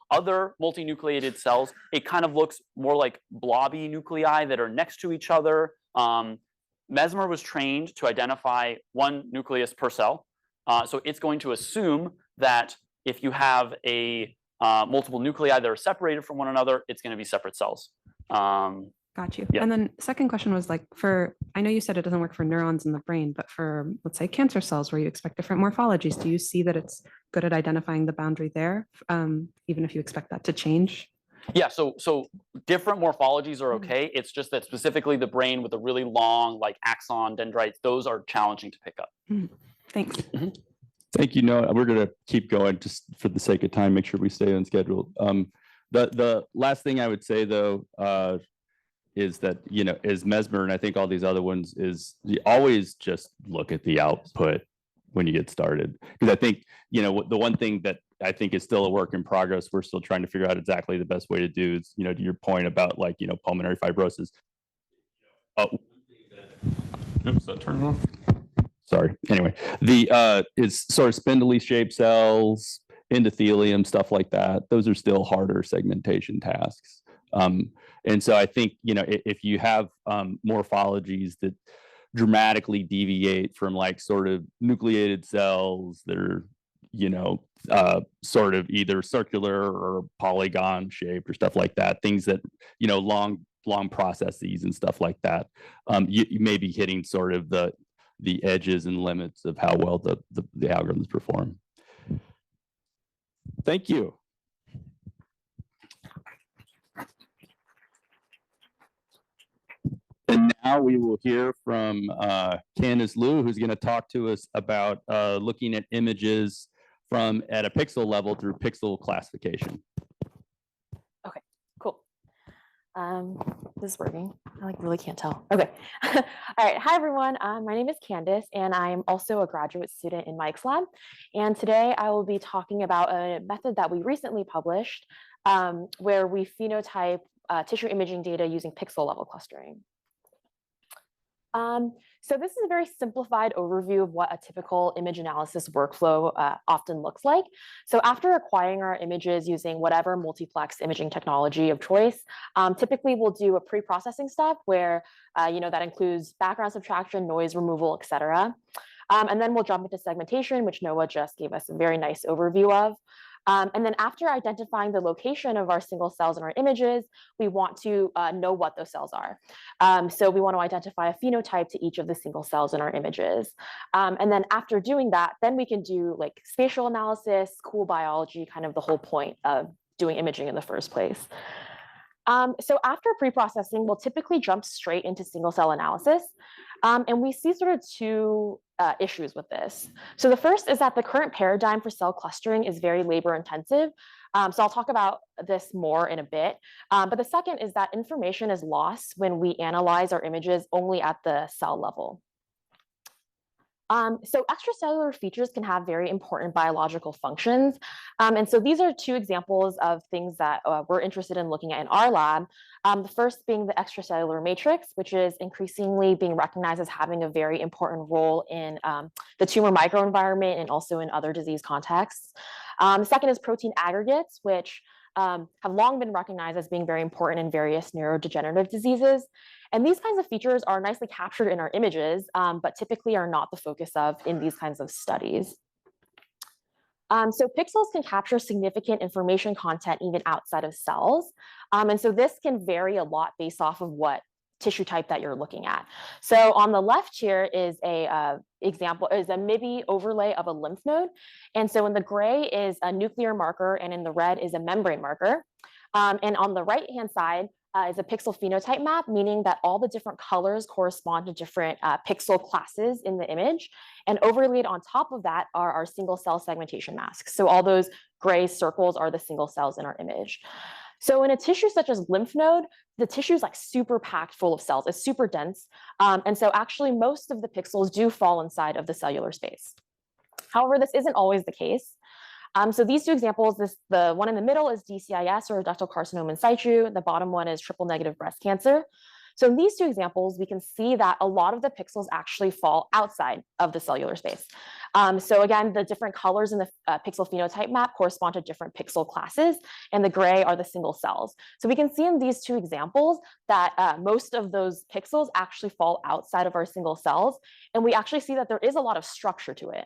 other multinucleated cells, it kind of looks more like blobby nuclei that are next to each other. Mesmer was trained to identify one nucleus per cell. So it's going to assume that if you have a multiple nuclei that are separated from one another, it's going to be separate cells. Got you. Yeah. And then second question was like, I know you said it doesn't work for neurons in the brain, but for, let's say, cancer cells where you expect different morphologies, do you see that it's good at identifying the boundary there, even if you expect that to change? Yeah, so different morphologies are okay. It's just that specifically the brain with a really long, like axon dendrites, those are challenging to pick up. Thanks. Thank you. No, we're going to keep going just for the sake of time, make sure we stay on schedule. The last thing I would say, though, is that, is Mesmer, and I think all these other ones, is you always just look at the output when you get started. Because I think, the one thing that I think is still a work in progress, we're still trying to figure out exactly the best way to do is, to your point about like, pulmonary fibrosis. Oops, that turned off. Sorry. Anyway, the is sort of spindly shaped cells, endothelium, stuff like that. Those are still harder segmentation tasks. And so I think, you know, if you have morphologies that dramatically deviate from like sort of nucleated cells that are, you know, sort of either circular or polygon shaped or stuff like that, things that, you know, long processes and stuff like that, you may be hitting sort of the edges and limits of how well the algorithms perform. Thank you. And now we will hear from Candace Liu, who's going to talk to us about looking at images from at a pixel level through pixel classification. Okay, cool. This is working. I like really can't tell. Okay. All right. Hi, everyone. My name is Candace, and I'm also a graduate student in Mike's lab. And today I will be talking about a method that we recently published where we phenotype tissue imaging data using pixel level clustering. So this is a very simplified overview of what a typical image analysis workflow often looks like. So after acquiring our images using whatever multiplex imaging technology of choice, typically we'll do a pre-processing step where you know, that includes background subtraction, noise removal, et cetera. And then we'll jump into segmentation, which Noah just gave us a very nice overview of. And then after identifying the location of our single cells in our images, we want to know what those cells are. So we want to identify a phenotype to each of the single cells in our images. And then after doing that, then we can do like spatial analysis, cool biology, kind of the whole point of doing imaging in the first place. So after pre-processing, we'll typically jump straight into single cell analysis. And we see sort of two issues with this. So the first is that the current paradigm for cell clustering is very labor intensive. So I'll talk about this more in a bit. But the second is that information is lost when we analyze our images only at the cell level. So extracellular features can have very important biological functions. And so these are two examples of things that we're interested in looking at in our lab. The first being the extracellular matrix, which is increasingly being recognized as having a very important role in the tumor microenvironment and also in other disease contexts. The second is protein aggregates, which have long been recognized as being very important in various neurodegenerative diseases. And these kinds of features are nicely captured in our images, but typically are not the focus of in these kinds of studies. So pixels can capture significant information content even outside of cells. And so this can vary a lot based off of what tissue type that you're looking at. So on the left here is a example, is a MIB overlay of a lymph node. And so in the gray is a nuclear marker, and in the red is a membrane marker. And on the right-hand side is a pixel phenotype map, meaning that all the different colors correspond to different pixel classes in the image. And overlaid on top of that are our single cell segmentation masks. So all those gray circles are the single cells in our image. So in a tissue such as lymph node, the tissue is like super packed full of cells. It's super dense. And so actually most of the pixels do fall inside of the cellular space. However, this isn't always the case. So these two examples, the one in the middle is DCIS, or ductal carcinoma in situ. The bottom one is triple negative breast cancer. So in these two examples, we can see that a lot of the pixels actually fall outside of the cellular space. So again, the different colors in the pixel phenotype map correspond to different pixel classes, and the gray are the single cells. So we can see in these two examples that most of those pixels actually fall outside of our single cells, and we actually see that there is a lot of structure to it.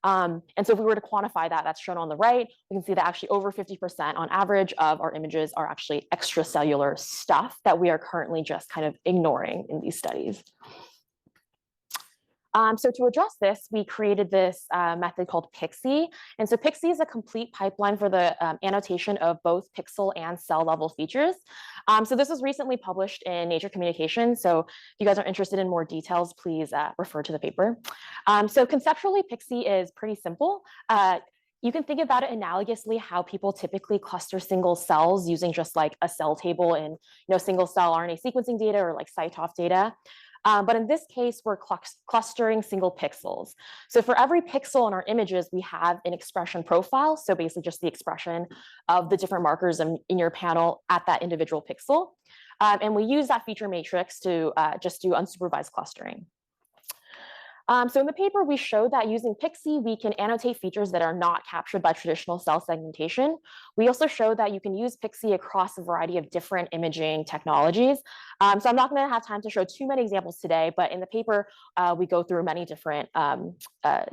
And so if we were to quantify that, that's shown on the right, we can see that actually over 50% on average of our images are actually extracellular stuff that we are currently just kind of ignoring in these studies. So to address this, we created this method called PIXI. And so PIXI is a complete pipeline for the annotation of both pixel and cell level features. So this was recently published in Nature Communications. So if you guys are interested in more details, please refer to the paper. So conceptually, PIXI is pretty simple. You can think about it analogously how people typically cluster single cells using just like a cell table in single cell RNA sequencing data or like CyTOF data. But in this case, we're clustering single pixels. So for every pixel in our images, we have an expression profile. So basically just the expression of the different markers in your panel at that individual pixel. And we use that feature matrix to just do unsupervised clustering. So in the paper, we showed that using Pixie, we can annotate features that are not captured by traditional cell segmentation. We also showed that you can use Pixie across a variety of different imaging technologies. So I'm not going to have time to show too many examples today, but in the paper, we go through many different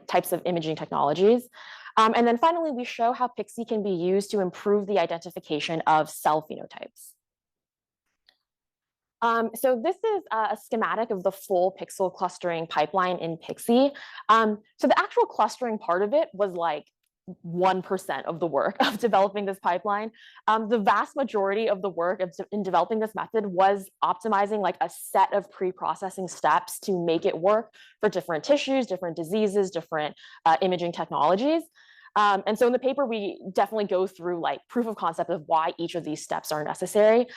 types of imaging technologies. And then finally, we show how Pixie can be used to improve the identification of cell phenotypes. So this is a schematic of the full pixel clustering pipeline in Pixie. So the actual clustering part of it was like 1% of the work of developing this pipeline. The vast majority of the work in developing this method was optimizing like a set of pre-processing steps to make it work for different tissues, different diseases, different imaging technologies. And so in the paper, we definitely go through like proof of concept of why each of these steps are necessary.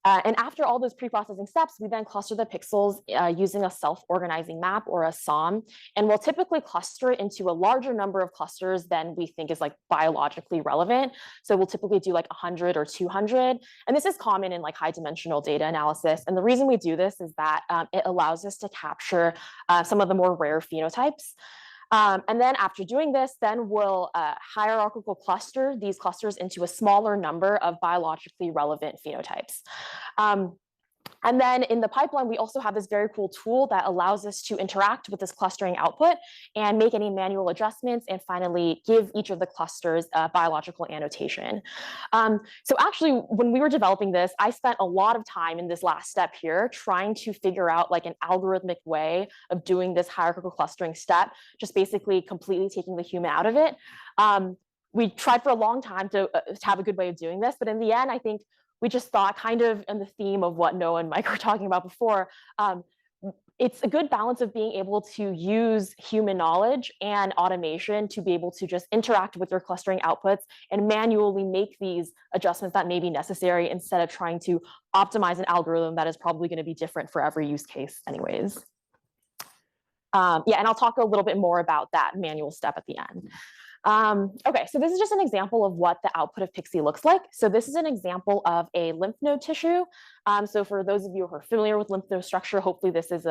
And after all those pre-processing steps, we then cluster the pixels using a self-organizing map or a SOM. And we'll typically cluster it into a larger number of clusters than we think is like biologically relevant. So we'll typically do like 100 or 200. And this is common in like high dimensional data analysis. And the reason we do this is that it allows us to capture some of the more rare phenotypes. And then after doing this, then we'll hierarchical cluster these clusters into a smaller number of biologically relevant phenotypes. And then in the pipeline, we also have this very cool tool that allows us to interact with this clustering output and make any manual adjustments and finally give each of the clusters a biological annotation. So actually, when we were developing this, I spent a lot of time in this last step here trying to figure out like an algorithmic way of doing this hierarchical clustering step, just basically completely taking the human out of it. We tried for a long time to have a good way of doing this, but in the end, I think we just thought kind of in the theme of what Noah and Mike were talking about before, it's a good balance of being able to use human knowledge and automation to be able to just interact with your clustering outputs and manually make these adjustments that may be necessary instead of trying to optimize an algorithm that is probably going to be different for every use case anyways. Yeah, and I'll talk a little bit more about that manual step at the end. Okay, so this is just an example of what the output of Pixie looks like. So this is an example of a lymph node tissue. So for those of you who are familiar with lymph node structure, hopefully this is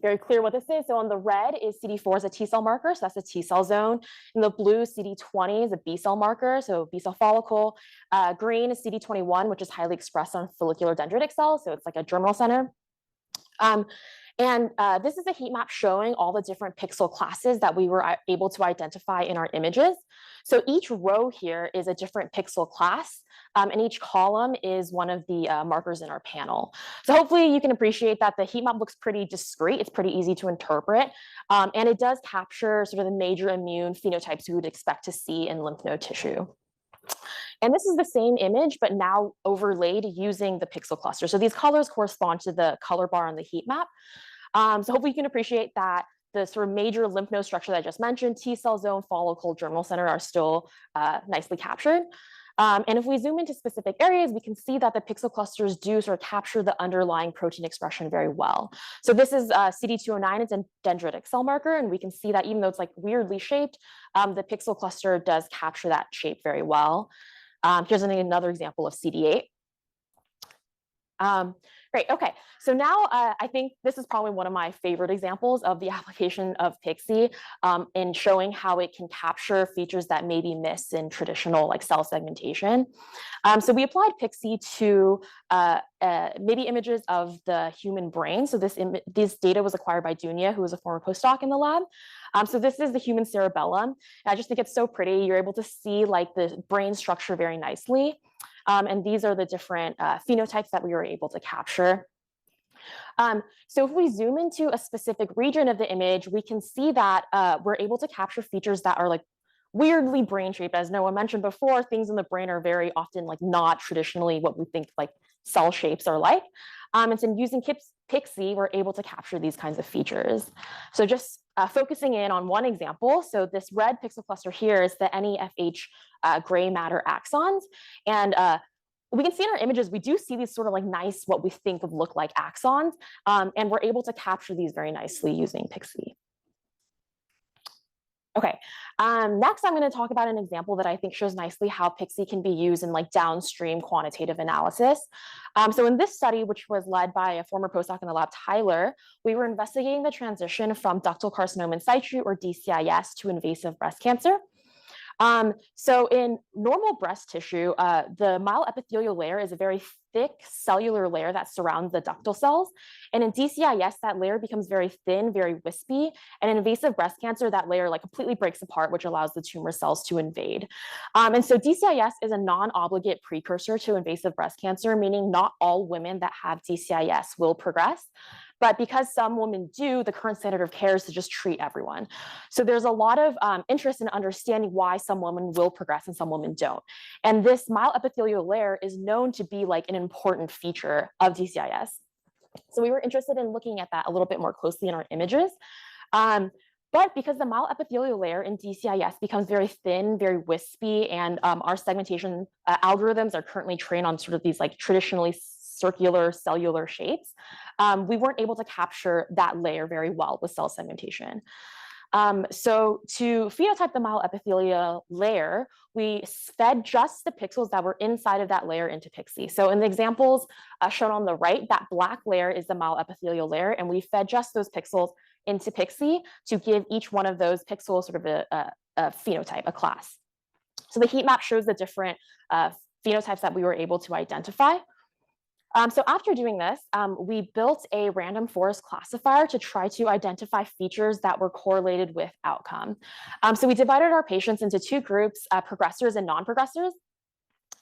very clear what this is. So on the red is CD4 is a T cell marker, so that's a T cell zone. In the blue, CD20 is a B cell marker, so B cell follicle. Green is CD21, which is highly expressed on follicular dendritic cells, so it's like a germinal center. And this is a heat map showing all the different pixel classes that we were able to identify in our images. So each row here is a different pixel class, and each column is one of the markers in our panel. So hopefully you can appreciate that the heat map looks pretty discrete. It's pretty easy to interpret, and it does capture sort of the major immune phenotypes we would expect to see in lymph node tissue. And this is the same image, but now overlaid using the pixel cluster. So these colors correspond to the color bar on the heat map. So hopefully you can appreciate that the sort of major lymph node structure that I just mentioned, T cell zone, follicle, germinal center are still nicely captured. And if we zoom into specific areas, we can see that the pixel clusters do sort of capture the underlying protein expression very well. So this is CD209, it's a dendritic cell marker, and we can see that even though it's like weirdly shaped, the pixel cluster does capture that shape very well. Here's another example of CD8. Great, okay, so now I think this is probably one of my favorite examples of the application of Pixie in showing how it can capture features that may be missed in traditional like cell segmentation. So we applied Pixie to maybe images of the human brain. So this data was acquired by Dunya, who was a former postdoc in the lab. So this is the human cerebellum. And I just think it's so pretty. You're able to see like the brain structure very nicely. And these are the different phenotypes that we were able to capture. So if we zoom into a specific region of the image, we can see that we're able to capture features that are like weirdly brain shaped. As Noah mentioned before, things in the brain are very often like not traditionally what we think like cell shapes are like. And so using Pixie, we're able to capture these kinds of features. So just focusing in on one example. So this red pixel cluster here is the NEFH gray matter axons. And we can see in our images, we do see these sort of like nice, what we think of look like axons. And we're able to capture these very nicely using Pixie. Okay, next I'm going to talk about an example that I think shows nicely how PIXI can be used in like downstream quantitative analysis. So in this study, which was led by a former postdoc in the lab, Tyler, we were investigating the transition from ductal carcinoma in situ, or DCIS, to invasive breast cancer. So in normal breast tissue, the myeloepithelial layer is a very thick cellular layer that surrounds the ductal cells. And in DCIS, that layer becomes very thin, very wispy. And in invasive breast cancer, that layer like completely breaks apart, which allows the tumor cells to invade. And so DCIS is a non-obligate precursor to invasive breast cancer, meaning not all women that have DCIS will progress. But because some women do, the current standard of care is to just treat everyone. So there's a lot of interest in understanding why some women will progress and some women don't. And this myeloepithelial layer is known to be like an important feature of DCIS. So we were interested in looking at that a little bit more closely in our images. But because the myeloepithelial layer in DCIS becomes very thin, very wispy, and our segmentation algorithms are currently trained on sort of these like traditionally circular cellular shapes, we weren't able to capture that layer very well with cell segmentation. So to phenotype the myeloepithelial layer, we fed just the pixels that were inside of that layer into PIXI. So in the examples shown on the right, that black layer is the myeloepithelial layer, and we fed just those pixels into PIXI to give each one of those pixels sort of a phenotype, a class. So the heat map shows the different phenotypes that we were able to identify. So after doing this, we built a random forest classifier to try to identify features that were correlated with outcome. So we divided our patients into two groups, progressors and non-progressors.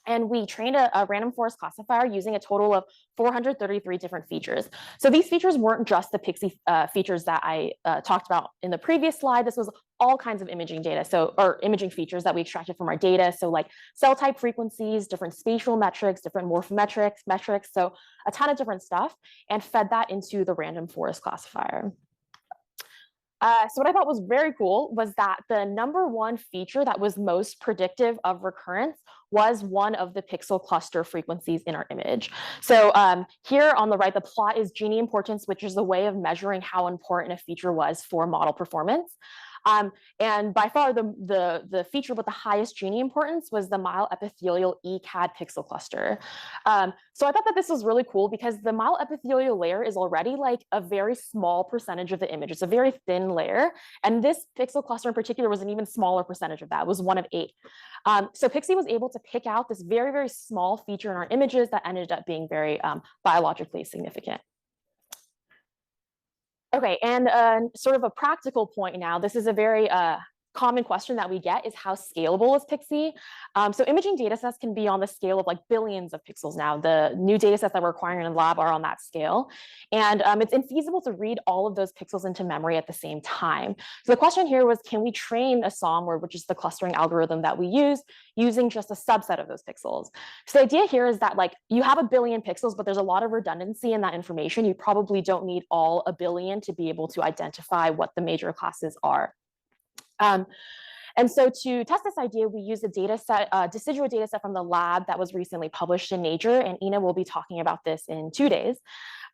And we trained a random forest classifier using a total of 433 different features. So these features weren't just the PIXI features that I talked about in the previous slide. This was all kinds of imaging data, or imaging features that we extracted from our data. So like cell type frequencies, different spatial metrics, different morphometrics, metrics, so a ton of different stuff, and fed that into the random forest classifier. So what I thought was very cool was that the number one feature that was most predictive of recurrence was one of the pixel cluster frequencies in our image. So here on the right, the plot is Gini importance, which is a way of measuring how important a feature was for model performance. And by far the feature with the highest Gini importance was the myeloepithelial ECAD pixel cluster. So I thought that this was really cool because the myeloepithelial layer is already like a very small percentage of the image. It's a very thin layer. And this pixel cluster in particular was an even smaller percentage of that. It was 1 of 8. So PIXI was able to pick out this very, very small feature in our images that ended up being very biologically significant. Okay, and sort of a practical point now, this is a very common question that we get is how scalable is PIXI? So imaging data sets can be on the scale of like billions of pixels now. The new data sets that we're acquiring in the lab are on that scale. And it's infeasible to read all of those pixels into memory at the same time. So the question here was, can we train a SOM, which is the clustering algorithm that we use, using just a subset of those pixels? So the idea here is that like you have 1 billion pixels, but there's a lot of redundancy in that information. You probably don't need all 1 billion to be able to identify what the major classes are. And so to test this idea, we used a data set, decidual data set from the lab that was recently published in Nature, and Ina will be talking about this in 2 days.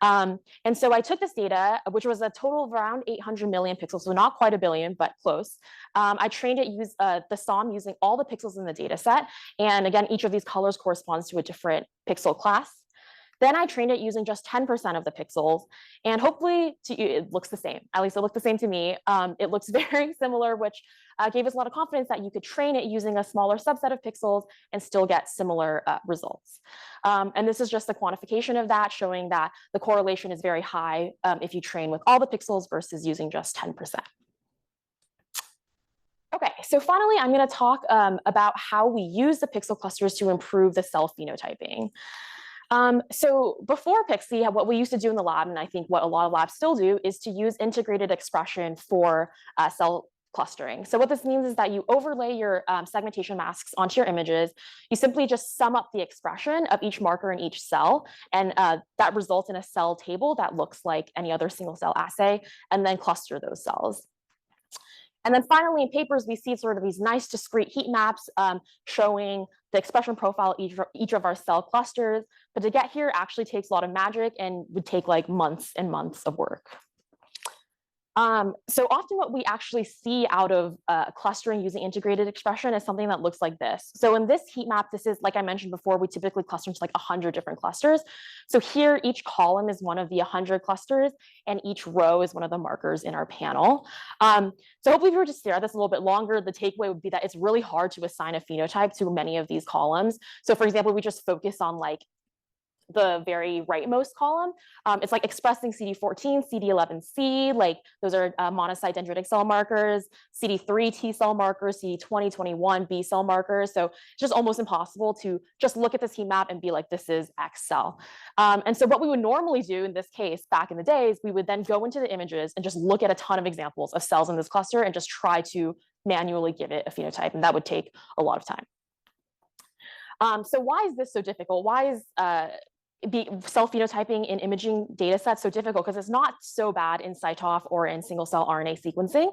And so I took this data, which was a total of around 800 million pixels, so not quite 1 billion, but close. I trained it the SOM using all the pixels in the data set. And again, each of these colors corresponds to a different pixel class. Then I trained it using just 10% of the pixels, and hopefully to you, it looks the same. At least it looked the same to me. It looks very similar, which gave us a lot of confidence that you could train it using a smaller subset of pixels and still get similar results. And this is just the quantification of that, showing that the correlation is very high if you train with all the pixels versus using just 10%. Okay, so finally, I'm going to talk about how we use the pixel clusters to improve the cell phenotyping. So before PIXI, what we used to do in the lab, and I think what a lot of labs still do, is to use integrated expression for cell clustering. So what this means is that you overlay your segmentation masks onto your images. You simply just sum up the expression of each marker in each cell, and that results in a cell table that looks like any other single cell assay, and then cluster those cells. And then finally, in papers, we see sort of these nice discrete heat maps showing the expression profile of each of our cell clusters. But to get here actually takes a lot of magic and would take like months and months of work. So often what we actually see out of clustering using integrated expression is something that looks like this. So in this heat map, this is, like I mentioned before, we typically cluster into like 100 different clusters. So here, each column is one of the 100 clusters, and each row is one of the markers in our panel. So hopefully if we were to stare at this a little bit longer, the takeaway would be that it's really hard to assign a phenotype to many of these columns. So for example, we just focus on like the very rightmost column. It's like expressing CD14, CD11C, like those are monocyte dendritic cell markers, CD3 T cell markers, CD20, 21 B cell markers. So it's just almost impossible to just look at this heat map and be like, this is X cell. And so what we would normally do in this case back in the days, we would then go into the images and just look at a ton of examples of cells in this cluster and just try to manually give it a phenotype. And that would take a lot of time. So why is this so difficult? Why is cell phenotyping in imaging data sets so difficult? Because it's not so bad in CyTOF or in single cell RNA sequencing.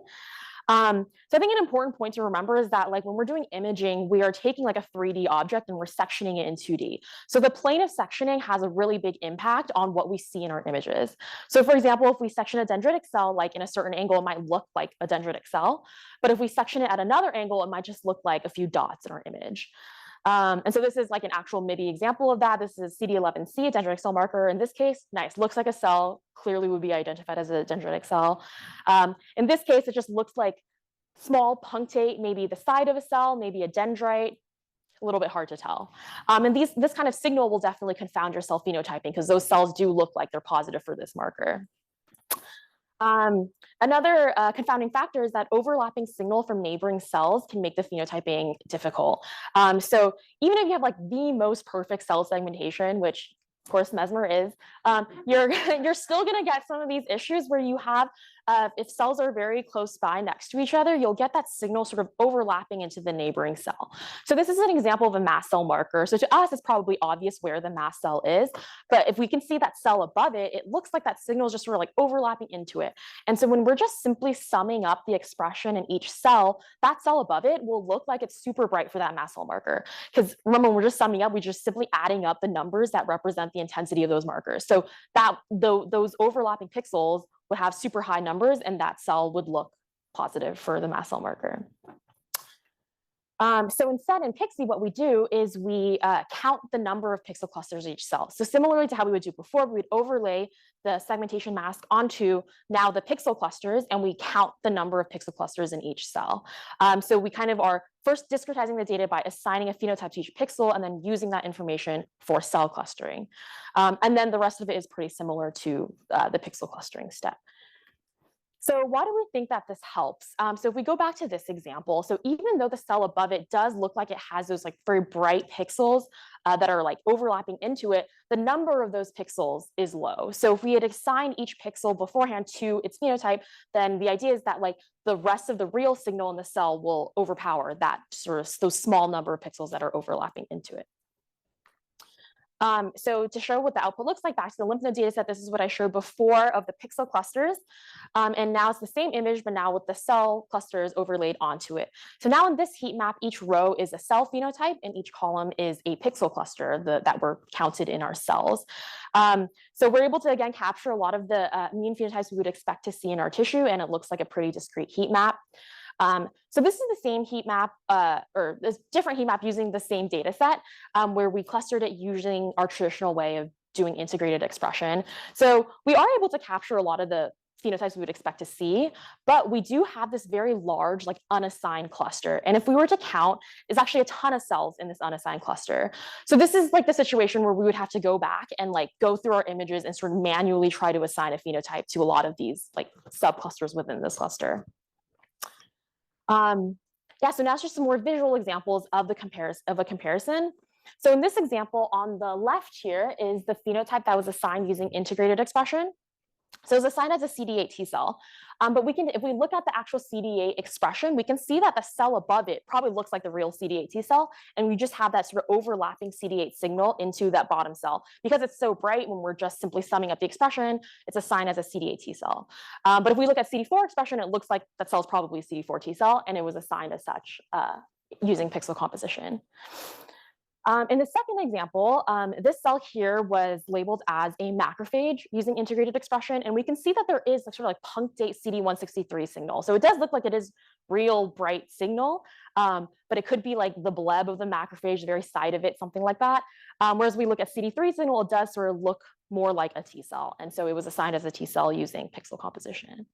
So I think an important point to remember is that like when we're doing imaging, we are taking like a 3D object and we're sectioning it in 2D. So the plane of sectioning has a really big impact on what we see in our images. So for example, if we section a dendritic cell like in a certain angle, it might look like a dendritic cell. But if we section it at another angle, it might just look like a few dots in our image. And so this is like an actual MIDI example of that. This is CD11C, a dendritic cell marker. In this case, nice, looks like a cell, clearly would be identified as a dendritic cell. In this case, it just looks like small punctate, maybe the side of a cell, maybe a dendrite, a little bit hard to tell. And this kind of signal will definitely confound your cell phenotyping because those cells do look like they're positive for this marker. Another confounding factor is that overlapping signal from neighboring cells can make the phenotyping difficult. So even if you have like the most perfect cell segmentation, which of course Mesmer is, you're still going to get some of these issues where you have, if cells are very close by next to each other, you'll get that signal sort of overlapping into the neighboring cell. So this is an example of a mast cell marker. So to us, it's probably obvious where the mast cell is, but if we can see that cell above it, it looks like that signal is just sort of like overlapping into it. And so when we're just simply summing up the expression in each cell, that cell above it will look like it's super bright for that mast cell marker. Because remember, when we're just summing up, we're just simply adding up the numbers that represent the intensity of those markers. So that those overlapping pixels would have super high numbers and that cell would look positive for the mast cell marker. So instead in Pixie, what we do is we count the number of pixel clusters each cell. So similarly to how we would do before, we would overlay the segmentation mask onto now the pixel clusters, and we count the number of pixel clusters in each cell. So we kind of are first discretizing the data by assigning a phenotype to each pixel and then using that information for cell clustering. And then the rest of it is pretty similar to the pixel clustering step. So why do we think that this helps? So if we go back to this example, so even though the cell above it does look like it has those like very bright pixels that are like overlapping into it, the number of those pixels is low. So if we had assigned each pixel beforehand to its phenotype, then the idea is that like the rest of the real signal in the cell will overpower that sort of those small number of pixels that are overlapping into it. So to show what the output looks like back to the lymph node data set, this is what I showed before of the pixel clusters. And now it's the same image, but now with the cell clusters overlaid onto it. So now in this heat map, each row is a cell phenotype and each column is a pixel cluster that were counted in our cells. So we're able to, again, capture a lot of the immune phenotypes we would expect to see in our tissue, and it looks like a pretty discrete heat map. So this is the same heat map, or this different heat map using the same data set, where we clustered it using our traditional way of doing integrated expression. So we are able to capture a lot of the phenotypes we would expect to see, but we do have this very large, like unassigned cluster. And if we were to count, there's actually a ton of cells in this unassigned cluster. So this is like the situation where we would have to go back and like go through our images and sort of manually try to assign a phenotype to a lot of these like subclusters within this cluster. Yeah, so now it's just some more visual examples of a comparison. So in this example, on the left here is the phenotype that was assigned using integrated expression. So it's assigned as a CD8 T cell, but if we look at the actual CD8 expression, we can see that the cell above it probably looks like the real CD8 T cell, and we just have that sort of overlapping CD8 signal into that bottom cell. Because it's so bright, when we're just simply summing up the expression, it's assigned as a CD8 T cell. But if we look at CD4 expression, it looks like that cell is probably a CD4 T cell, and it was assigned as such using pixel composition. In the second example, this cell here was labeled as a macrophage using integrated expression, and we can see that there is a sort of like punctate CD163 signal. So it does look like it is real bright signal, but it could be like the bleb of the macrophage, the very side of it, something like that. Whereas we look at CD3 signal, it does sort of look more like a T cell, and so it was assigned as a T cell using pixel composition.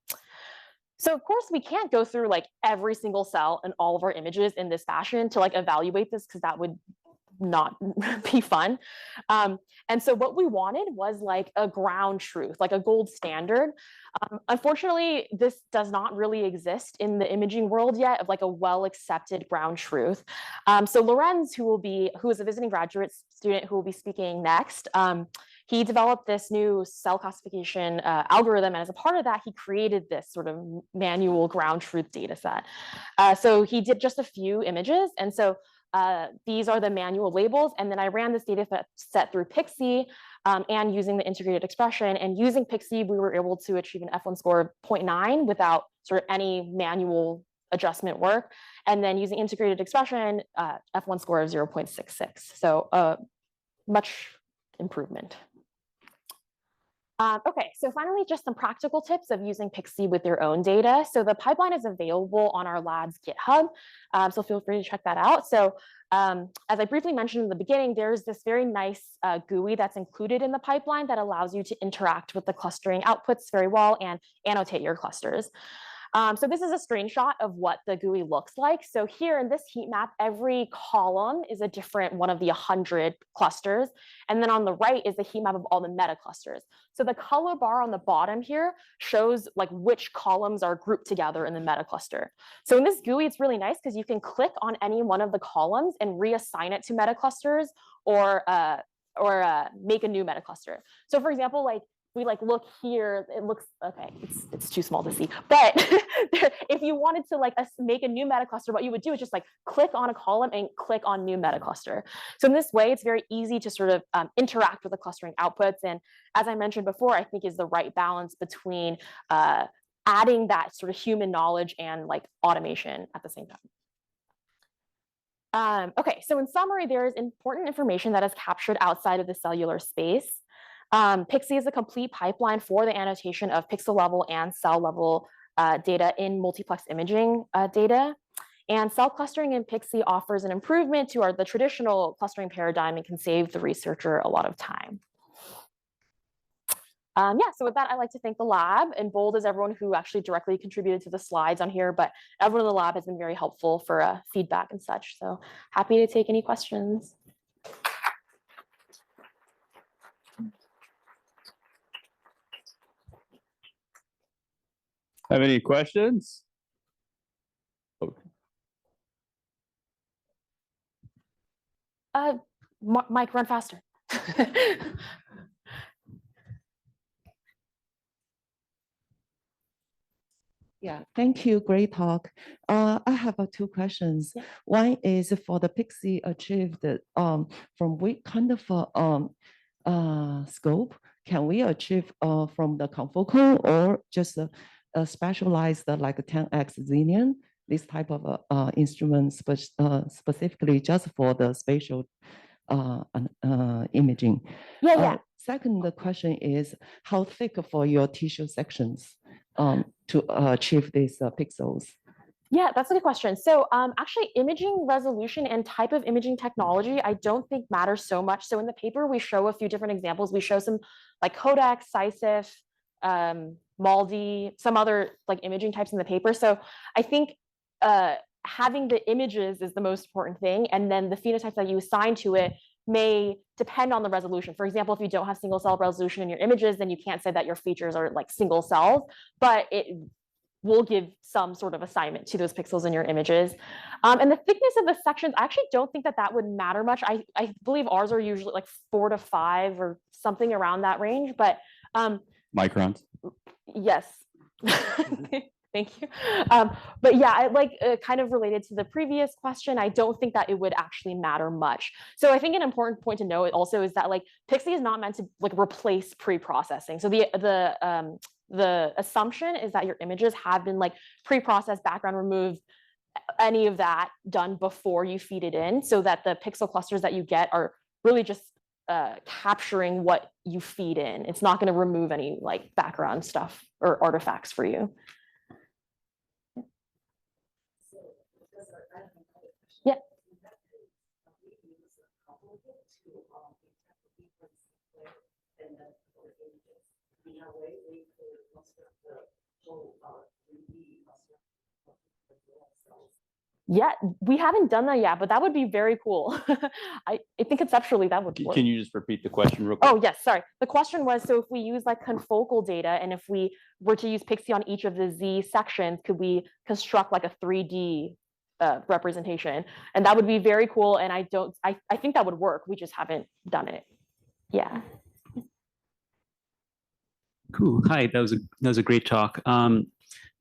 So of course we can't go through like every single cell in all of our images in this fashion to like evaluate this, because that would not be fun. And so what we wanted was like a ground truth, like a gold standard. Unfortunately, this does not really exist in the imaging world yet of like a well-accepted ground truth. So Lorenz, who is a visiting graduate student who will be speaking next, he developed this new cell classification algorithm, and as a part of that, he created this sort of manual ground truth data set. So he did just a few images, and so these are the manual labels, and then I ran this data set through Pixie and using the integrated expression. And using Pixie, we were able to achieve an F1 score of 0.9 without sort of any manual adjustment work. And then using integrated expression, F1 score of 0.66. So much improvement. Okay, so finally, just some practical tips of using Pixie with your own data. So the pipeline is available on our lab's GitHub, so feel free to check that out. So as I briefly mentioned in the beginning, there's this very nice GUI that's included in the pipeline that allows you to interact with the clustering outputs very well and annotate your clusters. So this is a screenshot of what the GUI looks like. So here in this heat map, every column is a different one of the 100 clusters. And then on the right is the heat map of all the meta clusters. So the color bar on the bottom here shows like which columns are grouped together in the meta cluster. So in this GUI, it's really nice because you can click on any one of the columns and reassign it to meta clusters or make a new meta cluster. So for example, like we like look here, it looks okay, it's too small to see, but if you wanted to like make a new meta cluster, what you would do is just like click on a column and click on new meta cluster. So in this way, it's very easy to sort of interact with the clustering outputs, and as I mentioned before, I think is the right balance between adding that sort of human knowledge and like automation at the same time. Okay, so in summary, there is important information that is captured outside of the cellular space. Pixie is a complete pipeline for the annotation of pixel level and cell level data in multiplex imaging data. And cell clustering in Pixie offers an improvement to the traditional clustering paradigm and can save the researcher a lot of time. Yeah, so with that, I'd like to thank the lab, and bold is everyone who actually directly contributed to the slides on here, but everyone in the lab has been very helpful for feedback and such. So happy to take any questions. Have any questions? Okay. Mike, run faster. Yeah, thank you. Great talk. I have two questions. Yeah. One is for the Pixie achieved from which kind of scope can we achieve from the confocal or just specialized like 10x Xenium, this type of instruments, specifically just for the spatial imaging? Yeah. Second question is how thick for your tissue sections to achieve these pixels? Yeah, that's a good question. So actually imaging resolution and type of imaging technology, I don't think matters so much. So in the paper, we show a few different examples. We show some like Kodak, SciSif, MALDI, some other like imaging types in the paper. So I think having the images is the most important thing. And then the phenotype that you assign to it may depend on the resolution. For example, if you don't have single cell resolution in your images, then you can't say that your features are like single cells, but it will give some sort of assignment to those pixels in your images. And the thickness of the sections, I actually don't think that that would matter much. I believe ours are usually like 4 to 5 or something around that range, but Microns. yes. Thank you. But yeah, I like kind of related to the previous question, I don't think that it would actually matter much. So I think an important point to note also is that like Pixie is not meant to like replace pre-processing. So the assumption is that your images have been like pre-processed, background removed, any of that done before you feed it in, so that the pixel clusters that you get are really just capturing what you feed in. It's not going to remove any like background stuff or artifacts for you. Yeah. Yeah, we haven't done that yet, but that would be very cool. I think conceptually that would work. Can you just repeat the question real quick? Oh, yes, sorry. The question was, so if we use like confocal data, and if we were to use Pixie on each of the Z sections, could we construct like a 3D representation? And that would be very cool. And I think that would work. We just haven't done it. Yeah. Cool. Hi, that was a great talk.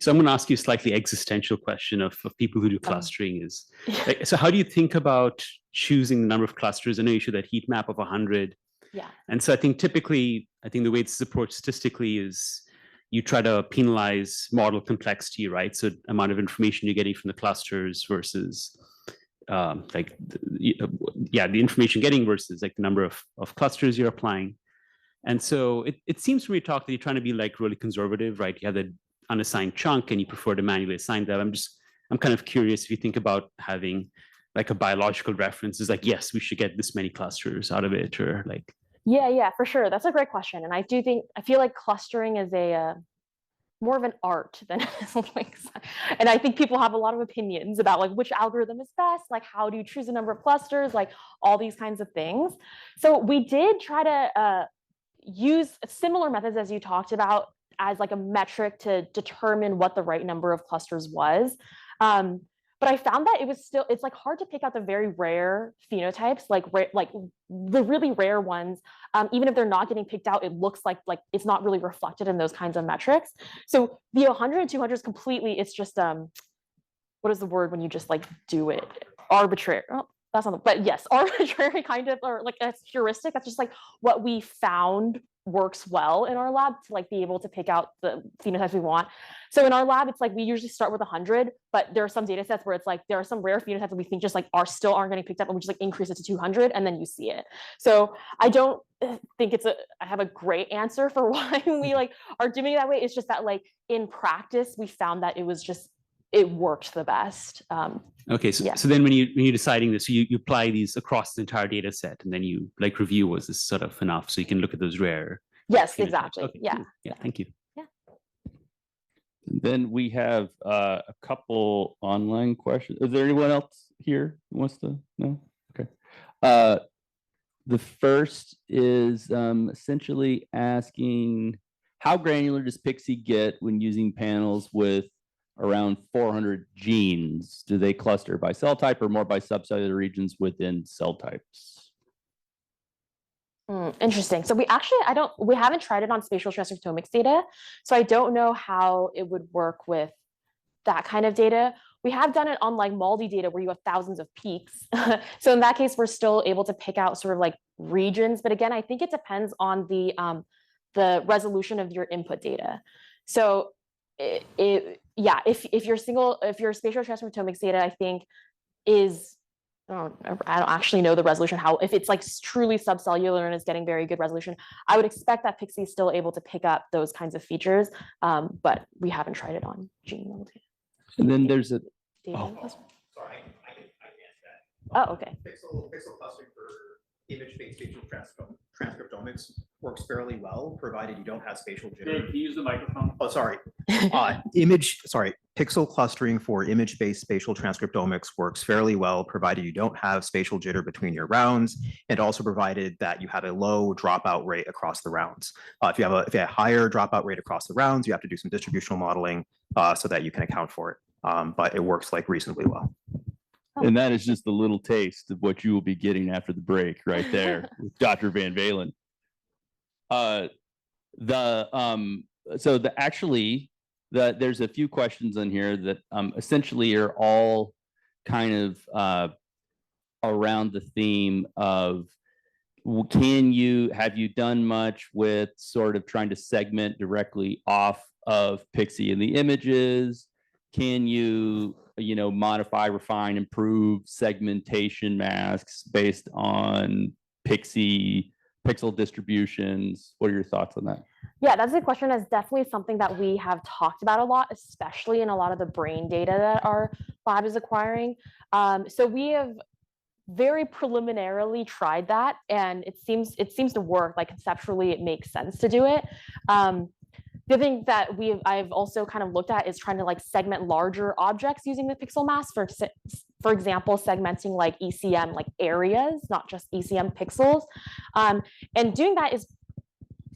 So I'm going to ask you a slightly existential question of people who do clustering is, like, so how do you think about choosing the number of clusters? I know you showed that heat map of 100. Yeah. And so I think typically, the way it's approached statistically is you try to penalize model complexity, right? So amount of information you're getting from the clusters versus the information getting versus like the number of clusters you're applying. And so it seems from your talk that you're trying to be like really conservative, right? You have the unassigned chunk and you prefer to manually assign that. I'm kind of curious if you think about having like a biological reference is like, yes, we should get this many clusters out of it, or like. Yeah, for sure. That's a great question. And I feel like clustering is a more of an art than something. And I think people have a lot of opinions about like which algorithm is best, like how do you choose a number of clusters, like all these kinds of things. So we did try to use similar methods as you talked about as like a metric to determine what the right number of clusters was. But I found that it's like hard to pick out the very rare phenotypes, like the really rare ones, even if they're not getting picked out, it looks like it's not really reflected in those kinds of metrics. So the 100 and 200 is completely, it's just, what is the word when you just like do it? Arbitrary. Oh, that's not, but yes, arbitrary kind of, or like a heuristic. That's just like what we found works well in our lab to like be able to pick out the phenotypes we want. So in our lab, it's like we usually start with 100, but there are some data sets where it's like there are some rare phenotypes that we think just like aren't getting picked up, and we just like increase it to 200 and then you see it. So I don't think I have a great answer for why we like are doing it that way. It's just that like in practice, we found that it worked the best. Okay, so then when you're deciding this, you apply these across the entire data set, and then you like review, was this sort of enough, so you can look at those rare. Yes, exactly. Okay, yeah. Cool. Yeah, thank you. Yeah. Then we have a couple online questions. Is there anyone else here who wants to know? Okay. The first is essentially asking, how granular does Pixie get when using panels with around 400 genes? Do they cluster by cell type or more by subcellular regions within cell types? Interesting. So we haven't tried it on spatial transcriptomics data. So I don't know how it would work with that kind of data. We have done it on like MALDI data where you have thousands of peaks. So in that case, we're still able to pick out sort of like regions. But again, I think it depends on the resolution of your input data. So if your spatial transcriptomics data, I think I don't actually know the resolution, if it's like truly subcellular and is getting very good resolution, I would expect that Pixie is still able to pick up those kinds of features, but we haven't tried it on gene level data. And then there's a, Sorry, I can answer that. Oh, okay. Pixel clustering for image-based spatial transcriptomics works fairly well, provided you don't have spatial jitter. Can you use the microphone? Oh, sorry. Pixel clustering for image-based spatial transcriptomics works fairly well, provided you don't have spatial jitter between your rounds, and also provided that you have a low dropout rate across the rounds. If you have a higher dropout rate across the rounds, you have to do some distributional modeling so that you can account for it. But it works like reasonably well. and that is just a little taste of what you will be getting after the break right there with Dr. Van Valen. There's a few questions on here that essentially are all kind of around the theme of, have you done much with sort of trying to segment directly off of Pixie in the images? Can you modify, refine, improve segmentation masks based on pixel distributions. What are your thoughts on that? Yeah, that's a question. That's definitely something that we have talked about a lot, especially in a lot of the brain data that our lab is acquiring. So we have very preliminarily tried that, and it seems to work. Like conceptually, it makes sense to do it. The thing that I've also kind of looked at is trying to like segment larger objects using the pixel mask. For example, segmenting like ECM like areas, not just ECM pixels, and doing that is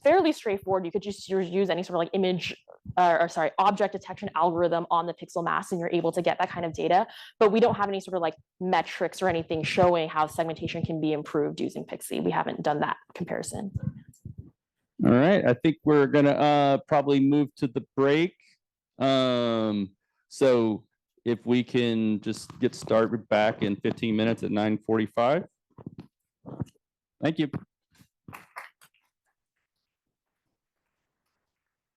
fairly straightforward. You could just use any sort of like image object detection algorithm on the pixel mask, and you're able to get that kind of data. But we don't have any sort of like metrics or anything showing how segmentation can be improved using Pixie. We haven't done that comparison. All right, I think we're gonna probably move to the break. So if we can just get started back in 15 minutes at 9:45. Thank you.